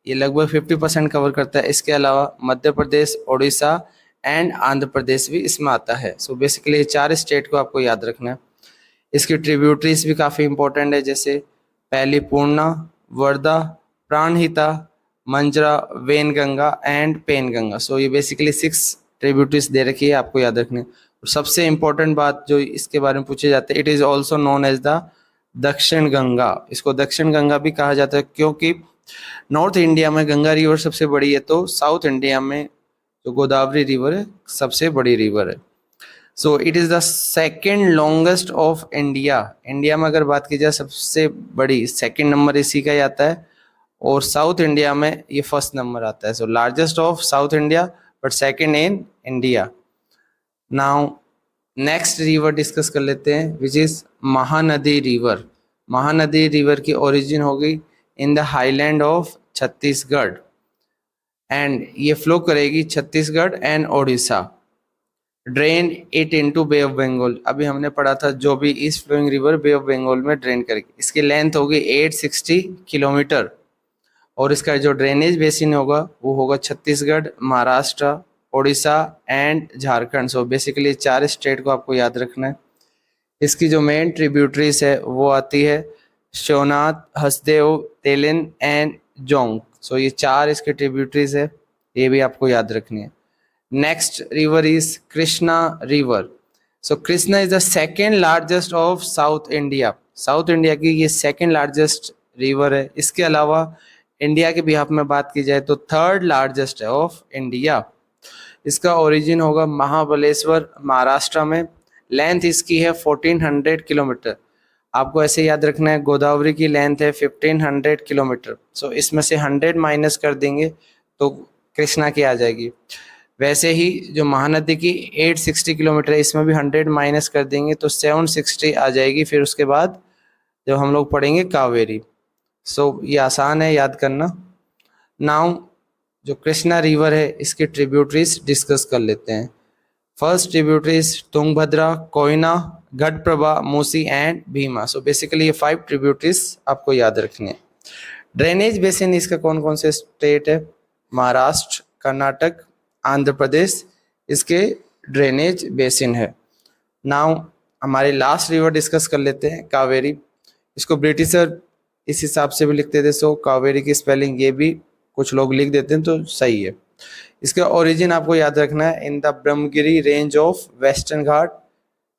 ये लगभग 50% कवर करता है। इसके अलावा मध्य प्रदेश, उड़ीसा एंड आंध्र प्रदेश भी इसमें आता है। सो बेसिकली ये 4 स्टेट को आपको याद रखना है। इसकी ट्रिब्यूटरीज भी काफ़ी इंपॉर्टेंट है, जैसे पहली पूर्णा, वर्धा, प्राणहिता, मंजरा, वेनगंगा एंड पेनगंगा। सो ये बेसिकली 6 ट्रिब्यूटरीज दे रखी है, आपको याद रखनी है। और सबसे इम्पोर्टेंट बात जो इसके बारे में पूछे जाते हैं, it is also known as the Dakshin Ganga. इसको दक्षिण गंगा भी कहा जाता है क्योंकि नॉर्थ इंडिया में गंगा रिवर सबसे बड़ी है, तो साउथ इंडिया में जो गोदावरी रिवर है सबसे बड़ी रिवर है। So it is the second longest of India. India में अगर बात की जाए सबसे बड़ी सेकेंड नंबर इसी का ही आता है, और साउथ इंडिया में ये फर्स्ट नंबर आता है। So largest of south India but second in India. Now next river discuss कर लेते हैं which is Mahanadi river. Mahanadi river की ओरिजिन हो गई in the highland of Chhattisgarh and ये फ्लो करेगी Chhattisgarh and Odisha. Drain it into bay of Bengal. अभी हमने पढ़ा था जो भी east flowing river bay of Bengal में ड्रेन करेगी। इसकी लेंथ होगी 860 किलोमीटर और इसका जो ड्रेनेज बेसिन होगा वो होगा Chhattisgarh, Maharashtra, Orissa and Jharkhand. So basically 4 state को आपको याद रखना है। इसकी जो मेन ट्रिब्यूटरीज है वो आती है शिवनाथ, हसदेव, तेलिन एंड जोंग। सो ये 4 इसके ट्रिब्यूटरीज है, ये भी आपको याद रखनी है। Next river is Krishna river. So Krishna is the second largest of south India. South India की ये सेकेंड लार्जेस्ट रिवर है। इसके अलावा इंडिया के बिहाफ में बात की जाए तो थर्ड लार्जेस्ट है ऑफ इंडिया। इसका ओरिजिन होगा महाबलेश्वर, महाराष्ट्र में। लेंथ इसकी है 1400 किलोमीटर। आपको ऐसे याद रखना है गोदावरी की लेंथ है 1500 किलोमीटर। सो इसमें से 100 माइनस कर देंगे तो कृष्णा की आ जाएगी। वैसे ही जो महानदी की 860 किलोमीटर है, इसमें भी 100 माइनस कर देंगे तो 760 आ जाएगी। फिर उसके बाद जब हम लोग पढ़ेंगे कावेरी। सो ये आसान है याद करना। नाउ जो कृष्णा रिवर है इसके ट्रिब्यूटरीज डिस्कस कर लेते हैं। First tributaries Tungabhadra, Koyna, Ghataprabha, Musi and Bhima. So basically ये 5 ट्रिब्यूटरीज आपको याद रखनी है। ड्रेनेज बेसिन इसका कौन कौन से स्टेट है? महाराष्ट्र, कर्नाटक, आंध्र प्रदेश इसके ड्रेनेज बेसिन है। नाउ हमारे लास्ट रिवर डिस्कस कर लेते हैं कावेरी। इसको ब्रिटिशर इस हिसाब से भी लिखते थे, सो कावेरी की स्पेलिंग ये भी कुछ लोग लिख देते हैं तो सही है। इसका ओरिजिन आपको याद रखना है in the Brahmagiri range of Western Ghat,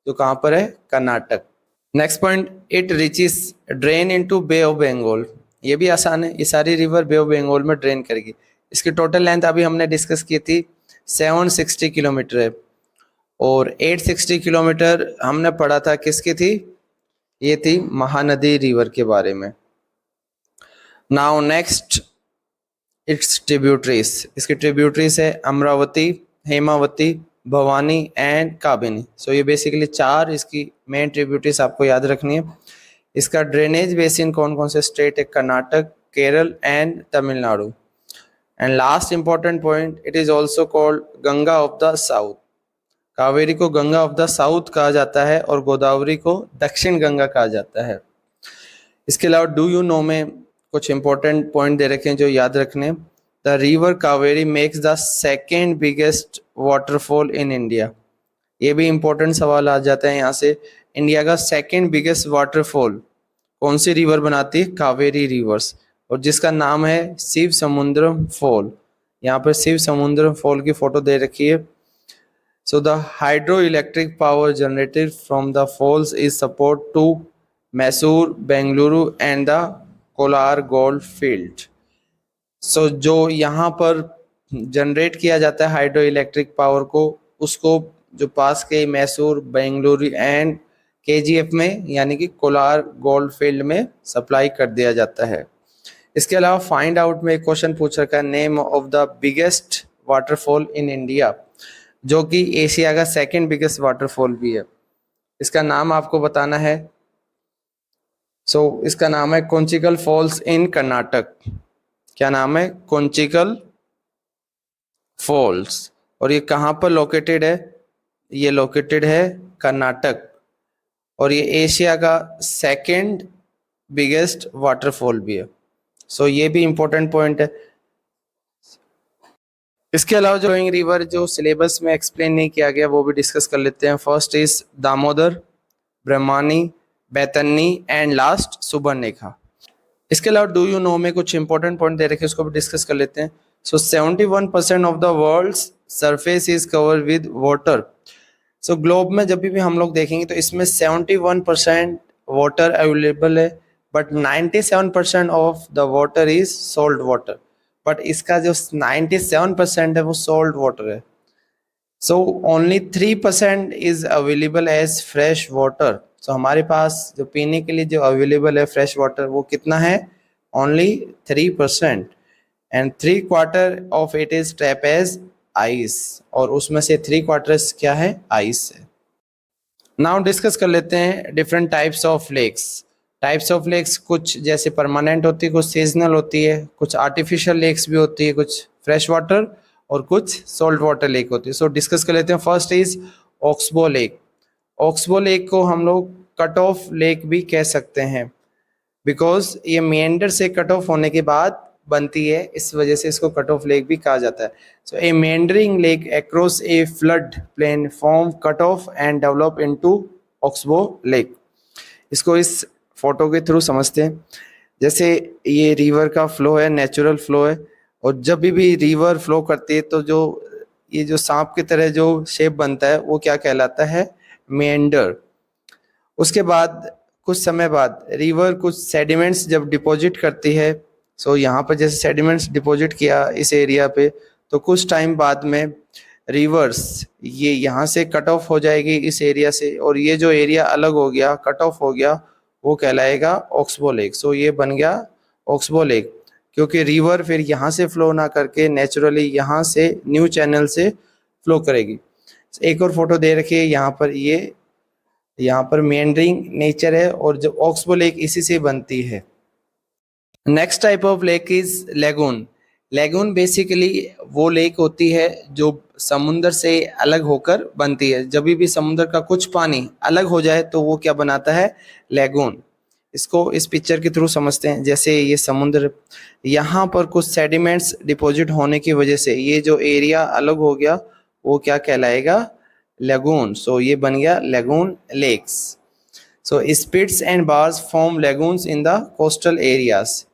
जो कहाँ पर है? Karnataka. Next point, it reaches drain into bay of Bengal. ये भी आसान है, ये सारी रिवर बे ऑफ बंगाल में ड्रेन करेगी। इसकी टोटल लेंथ अभी हमने डिस्कस की थी 760 किलोमीटर है और 860 किलोमीटर हमने पढ़ा था किसकी थी? ये थी महानदी रिवर के बारे में। Now next it's tributaries. इसकी ट्रिब्यूटरीज है अमरावती, हेमावती, भवानी एंड काबिनी। सो ये बेसिकली 4 इसकी मेन ट्रिब्यूटरीज आपको याद रखनी है। इसका ड्रेनेज बेसिन कौन कौन से स्टेट है? Karnataka, Kerala and Tamil Nadu. And last important point, it is also called Ganga of the south. Kaveri को गंगा ऑफ द साउथ कहा जाता है और गोदावरी को दक्षिण गंगा कहा जाता है। इसके अलावा डू यू नो में कुछ इंपॉर्टेंट पॉइंट दे रखे हैं जो याद रखने। The river Kaveri makes the second biggest waterfall in India. ये भी इंपॉर्टेंट सवाल आ जाता है यहाँ से। इंडिया का सेकेंड बिगेस्ट वाटरफॉल कौन सी रिवर बनाती है? कावेरी रिवर्स, और जिसका नाम है शिव समुद्रम फॉल। यहाँ पर शिव समुद्रम फॉल की फोटो दे रखी है। So the hydroelectric power generated from the falls is support to Mysore, Bengaluru and the Kolar gold field. So जो यहाँ पर जनरेट किया जाता है हाइड्रो इलेक्ट्रिक पावर को, उसको जो पास के मैसूर, बेंगलुरु एंड केजीएफ में यानी कि कोलार गोल्ड फील्ड में सप्लाई कर दिया जाता है। इसके अलावा फाइंड आउट में एक क्वेश्चन पूछ रखा है name of the biggest waterfall in India, जो कि एशिया का सेकंड बिगेस्ट वाटरफॉल भी है। इसका नाम आपको बताना है। इसका नाम है कोंचिकल फॉल्स इन कर्नाटक। क्या नाम है? कोंचिकल फॉल्स। और ये कहाँ पर लोकेटेड है? ये लोकेटेड है कर्नाटक और ये एशिया का सेकंड बिगेस्ट वाटरफॉल भी है। ये भी इंपॉर्टेंट पॉइंट है। इसके अलावा जो रिवर जो सिलेबस में एक्सप्लेन नहीं किया गया वो भी डिस्कस कर लेते हैं। First is Damodar, Brahmani, Baitarani and last Subarnarekha. इसके अलावा डू यू नो में कुछ इंपॉर्टेंट पॉइंट दे रखे हैं, उसको भी डिस्कस कर लेते हैं। 71% of the world's surface is covered with water. Globe में जब भी हम लोग देखेंगे तो इसमें 71% वाटर अवेलेबल है, but 97% of the water is salt water. But इसका जो 97% है वो सॉल्ट वाटर है। So only 3% is available as fresh water. So हमारे पास जो पीने के लिए जो अवेलेबल है फ्रेश वाटर वो कितना है, only 3%। And 3/4 of it is trap as ice, और उसमें से 3/4 क्या है, आइस है। नाउ डिस्कस कर लेते हैं different types of lakes. Types of lakes कुछ जैसे परमानेंट होती है, कुछ सीजनल होती है, कुछ आर्टिफिशियल लेक्स भी होती है, कुछ फ्रेश वाटर और कुछ सॉल्ट वाटर लेक होती है। सो डिस्कस कर लेते हैं। First is oxbow lake. Oxbow lake को हम लोग कट ऑफ लेक भी कह सकते हैं, बिकॉज ये मेंढर से कट ऑफ होने के बाद बनती है, इस वजह से इसको कट ऑफ लेक भी कहा जाता है। So a meandering lake across a flood plain form cut off and develop into oxbow lake. इसको इस फोटो के थ्रू समझते हैं। जैसे ये रिवर का फ्लो है, नेचुरल फ्लो है, और जब भी रिवर फ्लो करती है तो जो ये जो सांप की तरह जो शेप बनता है वो क्या कहलाता है, मेंडर। उसके बाद कुछ समय बाद रिवर कुछ सेडिमेंट्स जब डिपॉजिट करती है, सो यहाँ पर जैसे सेडिमेंट्स डिपॉजिट किया इस एरिया पे, तो कुछ टाइम बाद में रिवर्स ये यहाँ से कट ऑफ हो जाएगी इस एरिया से, और ये जो एरिया अलग हो गया, कट ऑफ हो गया, वो कहलाएगा ऑक्सबो लेक। सो ये बन गया ऑक्सबो लेक, क्योंकि रिवर फिर यहाँ से फ्लो ना करके नेचुरली यहाँ से न्यू चैनल से फ्लो करेगी। एक और फोटो दे रखी है यहाँ पर, ये यहाँ पर मेंडरिंग नेचर है, और जो ऑक्सबो लेक इसी से बनती है। Next type of lake is lagoon. Lagoon basically वो लेक होती है जो समुद्र से अलग होकर बनती है। जब भी समुद्र का कुछ पानी अलग हो जाए तो वो क्या बनाता है, लेगून। इसको इस पिक्चर के थ्रू समझते हैं। जैसे ये समुद्र, यहाँ पर कुछ सेडिमेंट्स डिपॉजिट होने की वजह से ये जो एरिया अलग हो गया वो क्या कहलाएगा, लेगून। सो ये बन गया lagoon lakes. So spits and bars form lagoons in the coastal areas.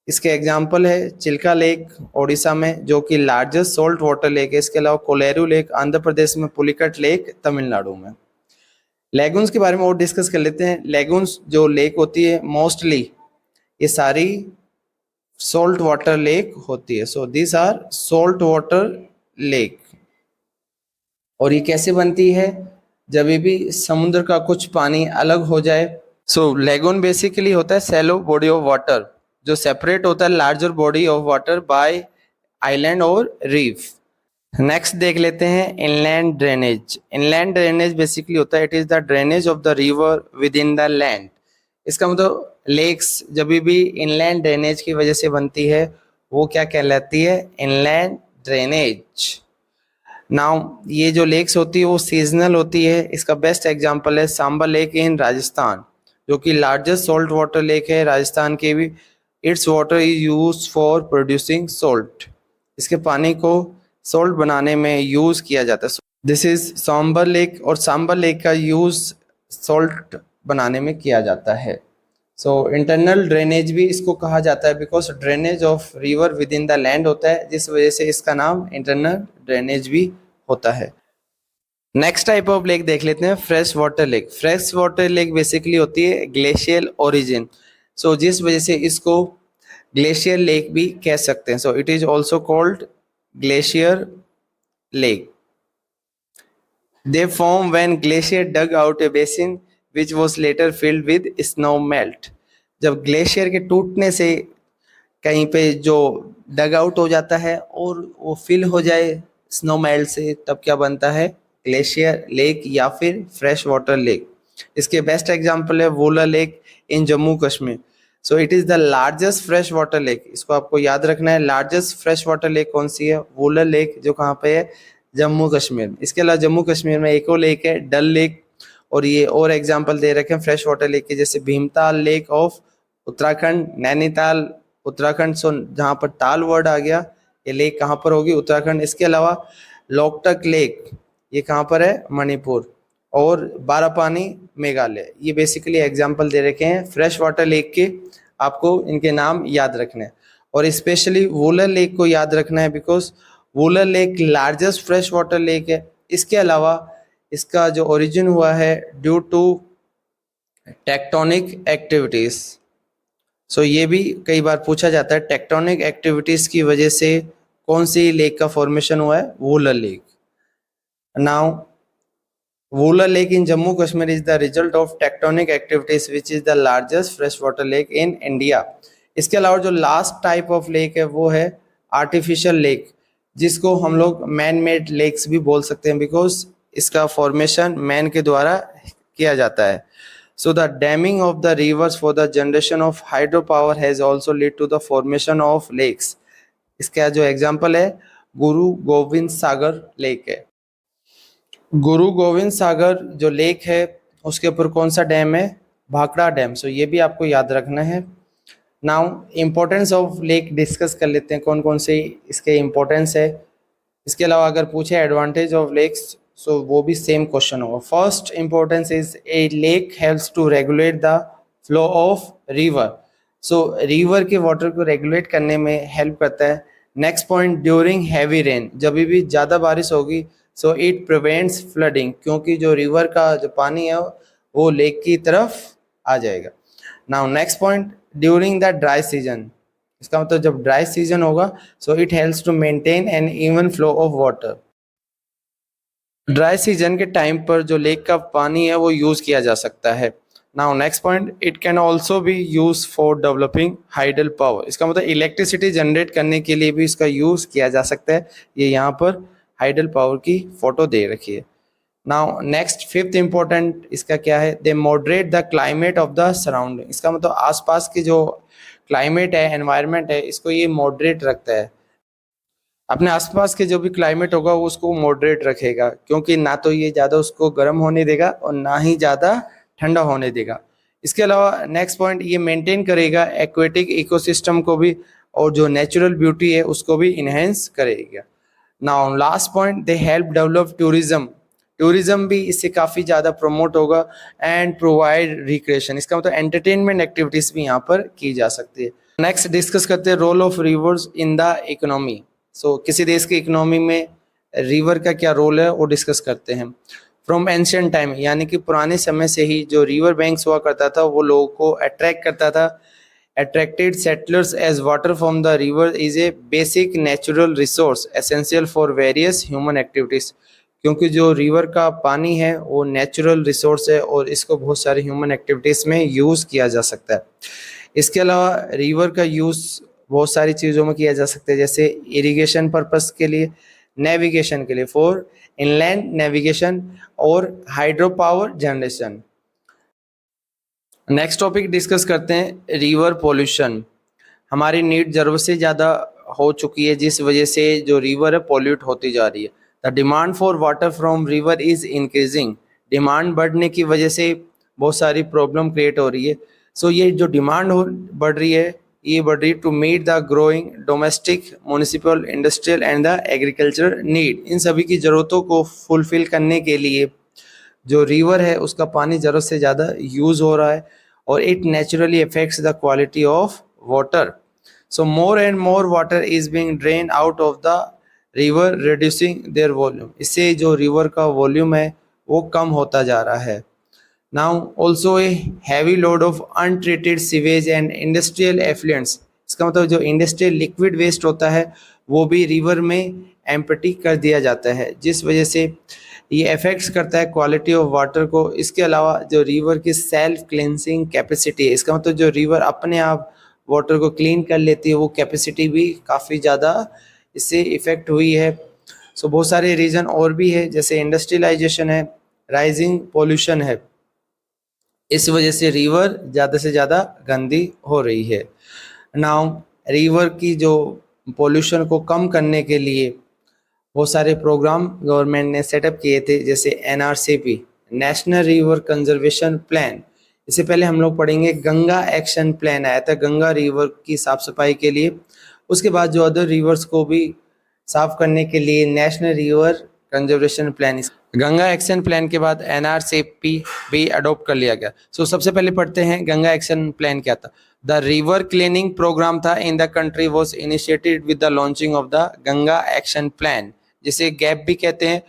इसके एग्जाम्पल है चिल्का लेक ओडिशा में, जो कि लार्जेस्ट सॉल्ट वाटर लेक है। इसके अलावा कोलेरू लेक आंध्र प्रदेश में, पुलिकट लेक तमिलनाडु में। लेगून्स के बारे में और डिस्कस कर लेते हैं। लेगून्स जो लेक होती है मोस्टली ये सारी सॉल्ट वाटर लेक होती है। So this are salt water lake. और ये कैसे बनती है, जब भी समुद्र का कुछ पानी अलग हो जाए। सो लेगून बेसिकली होता है सैलो बॉडी ऑफ वाटर जो सेपरेट होता है larger body of water bye island और रीफ। नेक्स्ट देख लेते हैं inland drainage. Inland drainage basically होता है it is the drainage of the river with in the land. इसका मतलब लेक्स जब भी इनलैंड ड्रेनेज की वजह से बनती है वो क्या कहलाती है, इनलैंड ड्रेनेज। नाउ ये जो लेक्स होती है वो सीजनल होती है। इसका बेस्ट एग्जांपल है सांबा लेक इन राजस्थान, जो कि लार्जेस्ट सॉल्ट वाटर लेक है राजस्थान के भी। It's water is use for producing salt. इसके पानी को सॉल्ट बनाने में यूज किया जाता है। दिस इज सांबर लेक, और सांबर लेक का यूज सॉल्ट बनाने में किया जाता है। सो इंटरनल ड्रेनेज भी इसको कहा जाता है, because drainage of river with in the land होता है, जिस वजह से इसका नाम इंटरनल ड्रेनेज भी होता है। नेक्स्ट टाइप ऑफ लेक देख लेते हैं, fresh water lake. Fresh water lake basically होती है ग्लेशियल ओरिजिन, सो जिस वजह से इसको ग्लेशियर लेक भी कह सकते हैं। So it is also called glacier lake. They form when glacier dug out a basin which was later filled with snow melt. जब ग्लेशियर के टूटने से कहीं पे जो डग आउट हो जाता है और वो फिल हो जाए स्नो मेल्ट से, तब क्या बनता है, ग्लेशियर लेक या फिर फ्रेश वाटर लेक। इसके बेस्ट एग्जांपल है वोला lake in Jammu Kashmir. So it is the largest fresh water lake. इसको आपको याद रखना है, लार्जेस्ट फ्रेश वाटर लेक कौन सी है, वोला लेक, जो कहाँ पे है, जम्मू कश्मीर। इसके अलावा जम्मू कश्मीर में एक और लेक है डल लेक, और ये और एग्जांपल दे रखे हैं फ्रेश वाटर लेक के, जैसे भीमताल लेक ऑफ उत्तराखंड, नैनीताल उत्तराखंड। सो जहाँ पर ताल वर्ड आ गया, ये लेक कहाँ पर होगी, उत्तराखंड। इसके अलावा लोकटक लेक, ये कहाँ पर है, मणिपुर। और बारापानी मेघालय। ये बेसिकली एग्जांपल दे रखे हैं फ्रेश वाटर लेक के, आपको इनके नाम याद रखने हैं। और स्पेशली वुलर लेक को याद रखना है, because Wular lake largest fresh water lake है। इसके अलावा इसका जो ओरिजिन हुआ है ड्यू टू टेक्टोनिक एक्टिविटीज। सो ये भी कई बार पूछा जाता है, टेक्टोनिक एक्टिविटीज की वजह से कौन सी लेक का फॉर्मेशन हुआ है, Wular lake. Now, Wula Lake in Jammu Kashmir is the result of tectonic activities which is the largest freshwater lake in India. इसके अलावा जो लास्ट टाइप ऑफ लेक है वो है आर्टिफिशियल लेक, जिसको हम लोग मैन मेड लेक्स भी बोल सकते हैं बिकॉज इसका फॉर्मेशन मैन के द्वारा किया जाता है. So the damming of the rivers for the generation of hydropower has also led to the formation of lakes. इसका जो एग्जाम्पल है गुरु गोविंद सागर लेक है. गुरु गोविंद सागर जो लेक है उसके ऊपर कौन सा डैम है? भाखड़ा डैम. सो ये भी आपको याद रखना है. Now importance of lake discuss कर लेते हैं, कौन कौन से इसके इम्पोर्टेंस है. इसके अलावा अगर पूछे एडवांटेज ऑफ लेक्स, सो वो भी सेम क्वेश्चन होगा. First importance is a lake helps to regulate the flow of river. So river के वाटर को रेगुलेट करने में हेल्प करता है. Next point, during heavy rain, जब भी ज़्यादा बारिश होगी सो इट प्रिवेंट्स फ्लडिंग, क्योंकि जो रिवर का जो पानी है वो लेक की तरफ आ जाएगा. Now next point, during the dry season, इसका मतलब जब ड्राई सीजन होगा so it helps to maintain an even flow of water. Dry season के टाइम पर जो लेक का पानी है वो यूज किया जा सकता है. Now next point, it can also be use for developing hydel power, इसका मतलब इलेक्ट्रिसिटी जनरेट करने के लिए भी इसका यूज किया जा सकता है. ये यहाँ पर हाइडल पावर की फोटो दे रखी है. नाउ नेक्स्ट फिफ्थ इंपॉर्टेंट इसका क्या है? They moderate the climate of the surrounding, इसका मतलब आसपास की जो क्लाइमेट है, एनवायरनमेंट है, इसको ये मॉडरेट रखता है. अपने आसपास के जो भी क्लाइमेट होगा वो उसको मॉडरेट रखेगा, क्योंकि ना तो ये ज़्यादा उसको गर्म होने देगा और ना ही ज़्यादा ठंडा होने देगा. इसके अलावा नेक्स्ट पॉइंट, ये मेंटेन करेगा एक्वेटिक इकोसिस्टम को भी और जो नेचुरल ब्यूटी है उसको भी इन्हेंस करेगा. Now last point, they help develop tourism. Tourism भी इससे काफ़ी ज़्यादा प्रमोट होगा एंड प्रोवाइड रिक्रिएशन, इसका मतलब एंटरटेनमेंट एक्टिविटीज़ भी यहाँ पर की जा सकती है. नेक्स्ट डिस्कस करते हैं role of rivers in the economy. So किसी देश की इकोनॉमी में रिवर का क्या रोल है वो डिस्कस करते हैं. फ्रॉम एंशियंट टाइम, यानी कि पुराने समय से ही जो रिवर बैंक्स हुआ करता था वो लोगों को अट्रैक्ट करता था. Attracted settlers as water from the river is a basic natural resource essential for various human activities, क्योंकि जो रिवर का पानी है वो नेचुरल रिसोर्स है और इसको बहुत सारी ह्यूमन एक्टिविटीज़ में यूज़ किया जा सकता है. इसके अलावा रिवर का यूज़ बहुत सारी चीज़ों में किया जा सकता है, जैसे इरिगेशन पर्पस के लिए, नेविगेशन के लिए, फॉर इनलैंड नेविगेशन और hydro power generation. Next topic discuss करते हैं रिवर पोल्यूशन. हमारी नीड ज़रूरत से ज़्यादा हो चुकी है, जिस वजह से जो रिवर है पोल्यूट होती जा रही है. The demand for water from river is increasing. Demand बढ़ने की वजह से बहुत सारी प्रॉब्लम क्रिएट हो रही है. सो ये जो डिमांड बढ़ रही है ये बढ़ रही to meet the growing domestic, municipal, industrial and the agriculture need. इन सभी की ज़रूरतों को फुलफिल करने के लिए जो रिवर है उसका पानी ज़रूरत से ज़्यादा यूज़ हो रहा है और it naturally affects the quality of water. So more and more water is being drain out of the river reducing there volume. इससे जो रिवर का वॉल्यूम है वो कम होता जा रहा है. Now also a heavy load of untreated sewage and industrial effluents, इसका मतलब जो इंडस्ट्रियल लिक्विड वेस्ट होता है वो भी रिवर में एम्प्टी कर दिया जाता है, जिस वजह से ये अफेक्ट्स करता है क्वालिटी ऑफ वाटर को. इसके अलावा जो रिवर की सेल्फ क्लेंसिंग कैपेसिटी है, इसका मतलब जो रिवर अपने आप वाटर को क्लीन कर लेती है वो कैपेसिटी भी काफ़ी ज़्यादा इससे इफ़ेक्ट हुई है. सो बहुत सारे रीज़न और भी है, जैसे इंडस्ट्रियलाइजेशन है, राइजिंग पोल्यूशन है, इस वजह से रिवर ज़्यादा से ज़्यादा गंदी हो रही है. नाउ रिवर की जो पोल्यूशन को कम करने के लिए बहुत सारे प्रोग्राम गवर्नमेंट ने सेटअप किए थे, जैसे NRCP, national river conservation plan. इससे पहले हम लोग पढ़ेंगे गंगा एक्शन प्लान आया था गंगा रिवर की साफ़ सफाई के लिए. उसके बाद जो अदर रिवर्स को भी साफ़ करने के लिए national river conservation plan. Ganga action plan के बाद NRCP भी अडोप्ट कर लिया गया. सो सबसे पहले पढ़ते हैं गंगा एक्शन प्लान क्या था. द रिवर क्लीनिंग प्रोग्राम था in the country was initiated with the launching of the Ganga action plan, जिसे गैप भी कहते हैं,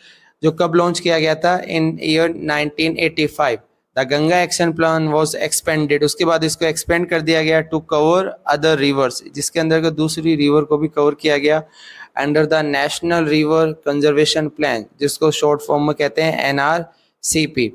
जो कब लॉन्च किया गया था? In year 1985. The Ganga action plan was expanded, उसके बाद इसको एक्सपेंड कर दिया गया टू कवर अदर रिवर्स, जिसके अंदर दूसरी रिवर को भी कवर किया गया under the national river conservation plan, जिसको शॉर्ट फॉर्म में कहते हैं NRCP,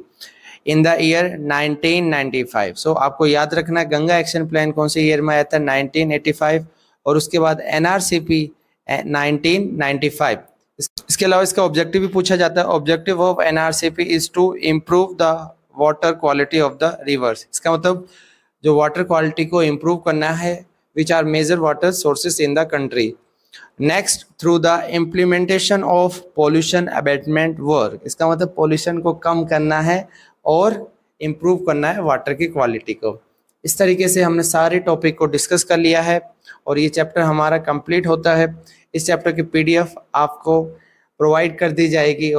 इन द ईयर 1995। सो आपको याद रखना गंगा एक्शन प्लान कौन से ईयर में आया था, 1985, और उसके बाद NRCP 1995। इसके अलावा इसका ऑब्जेक्टिव भी पूछा जाता है। Objective of NRCP is to improve the water quality of the rivers. इसका मतलब जो वाटर क्वालिटी को इम्प्रूव करना है, which are major water sources in the country. Next, through the implementation of pollution abatement work, इसका मतलब pollution को कम करना है और इम्प्रूव करना है वाटर की क्वालिटी को। इस तरीके से हमने सारे टॉपिक को डिस्कस कर लिया है और ये चैप्टर हमारा कंप्लीट होता है। इस चैप्टर की PDF आपको प्रोवाइड कर दी जाएगी और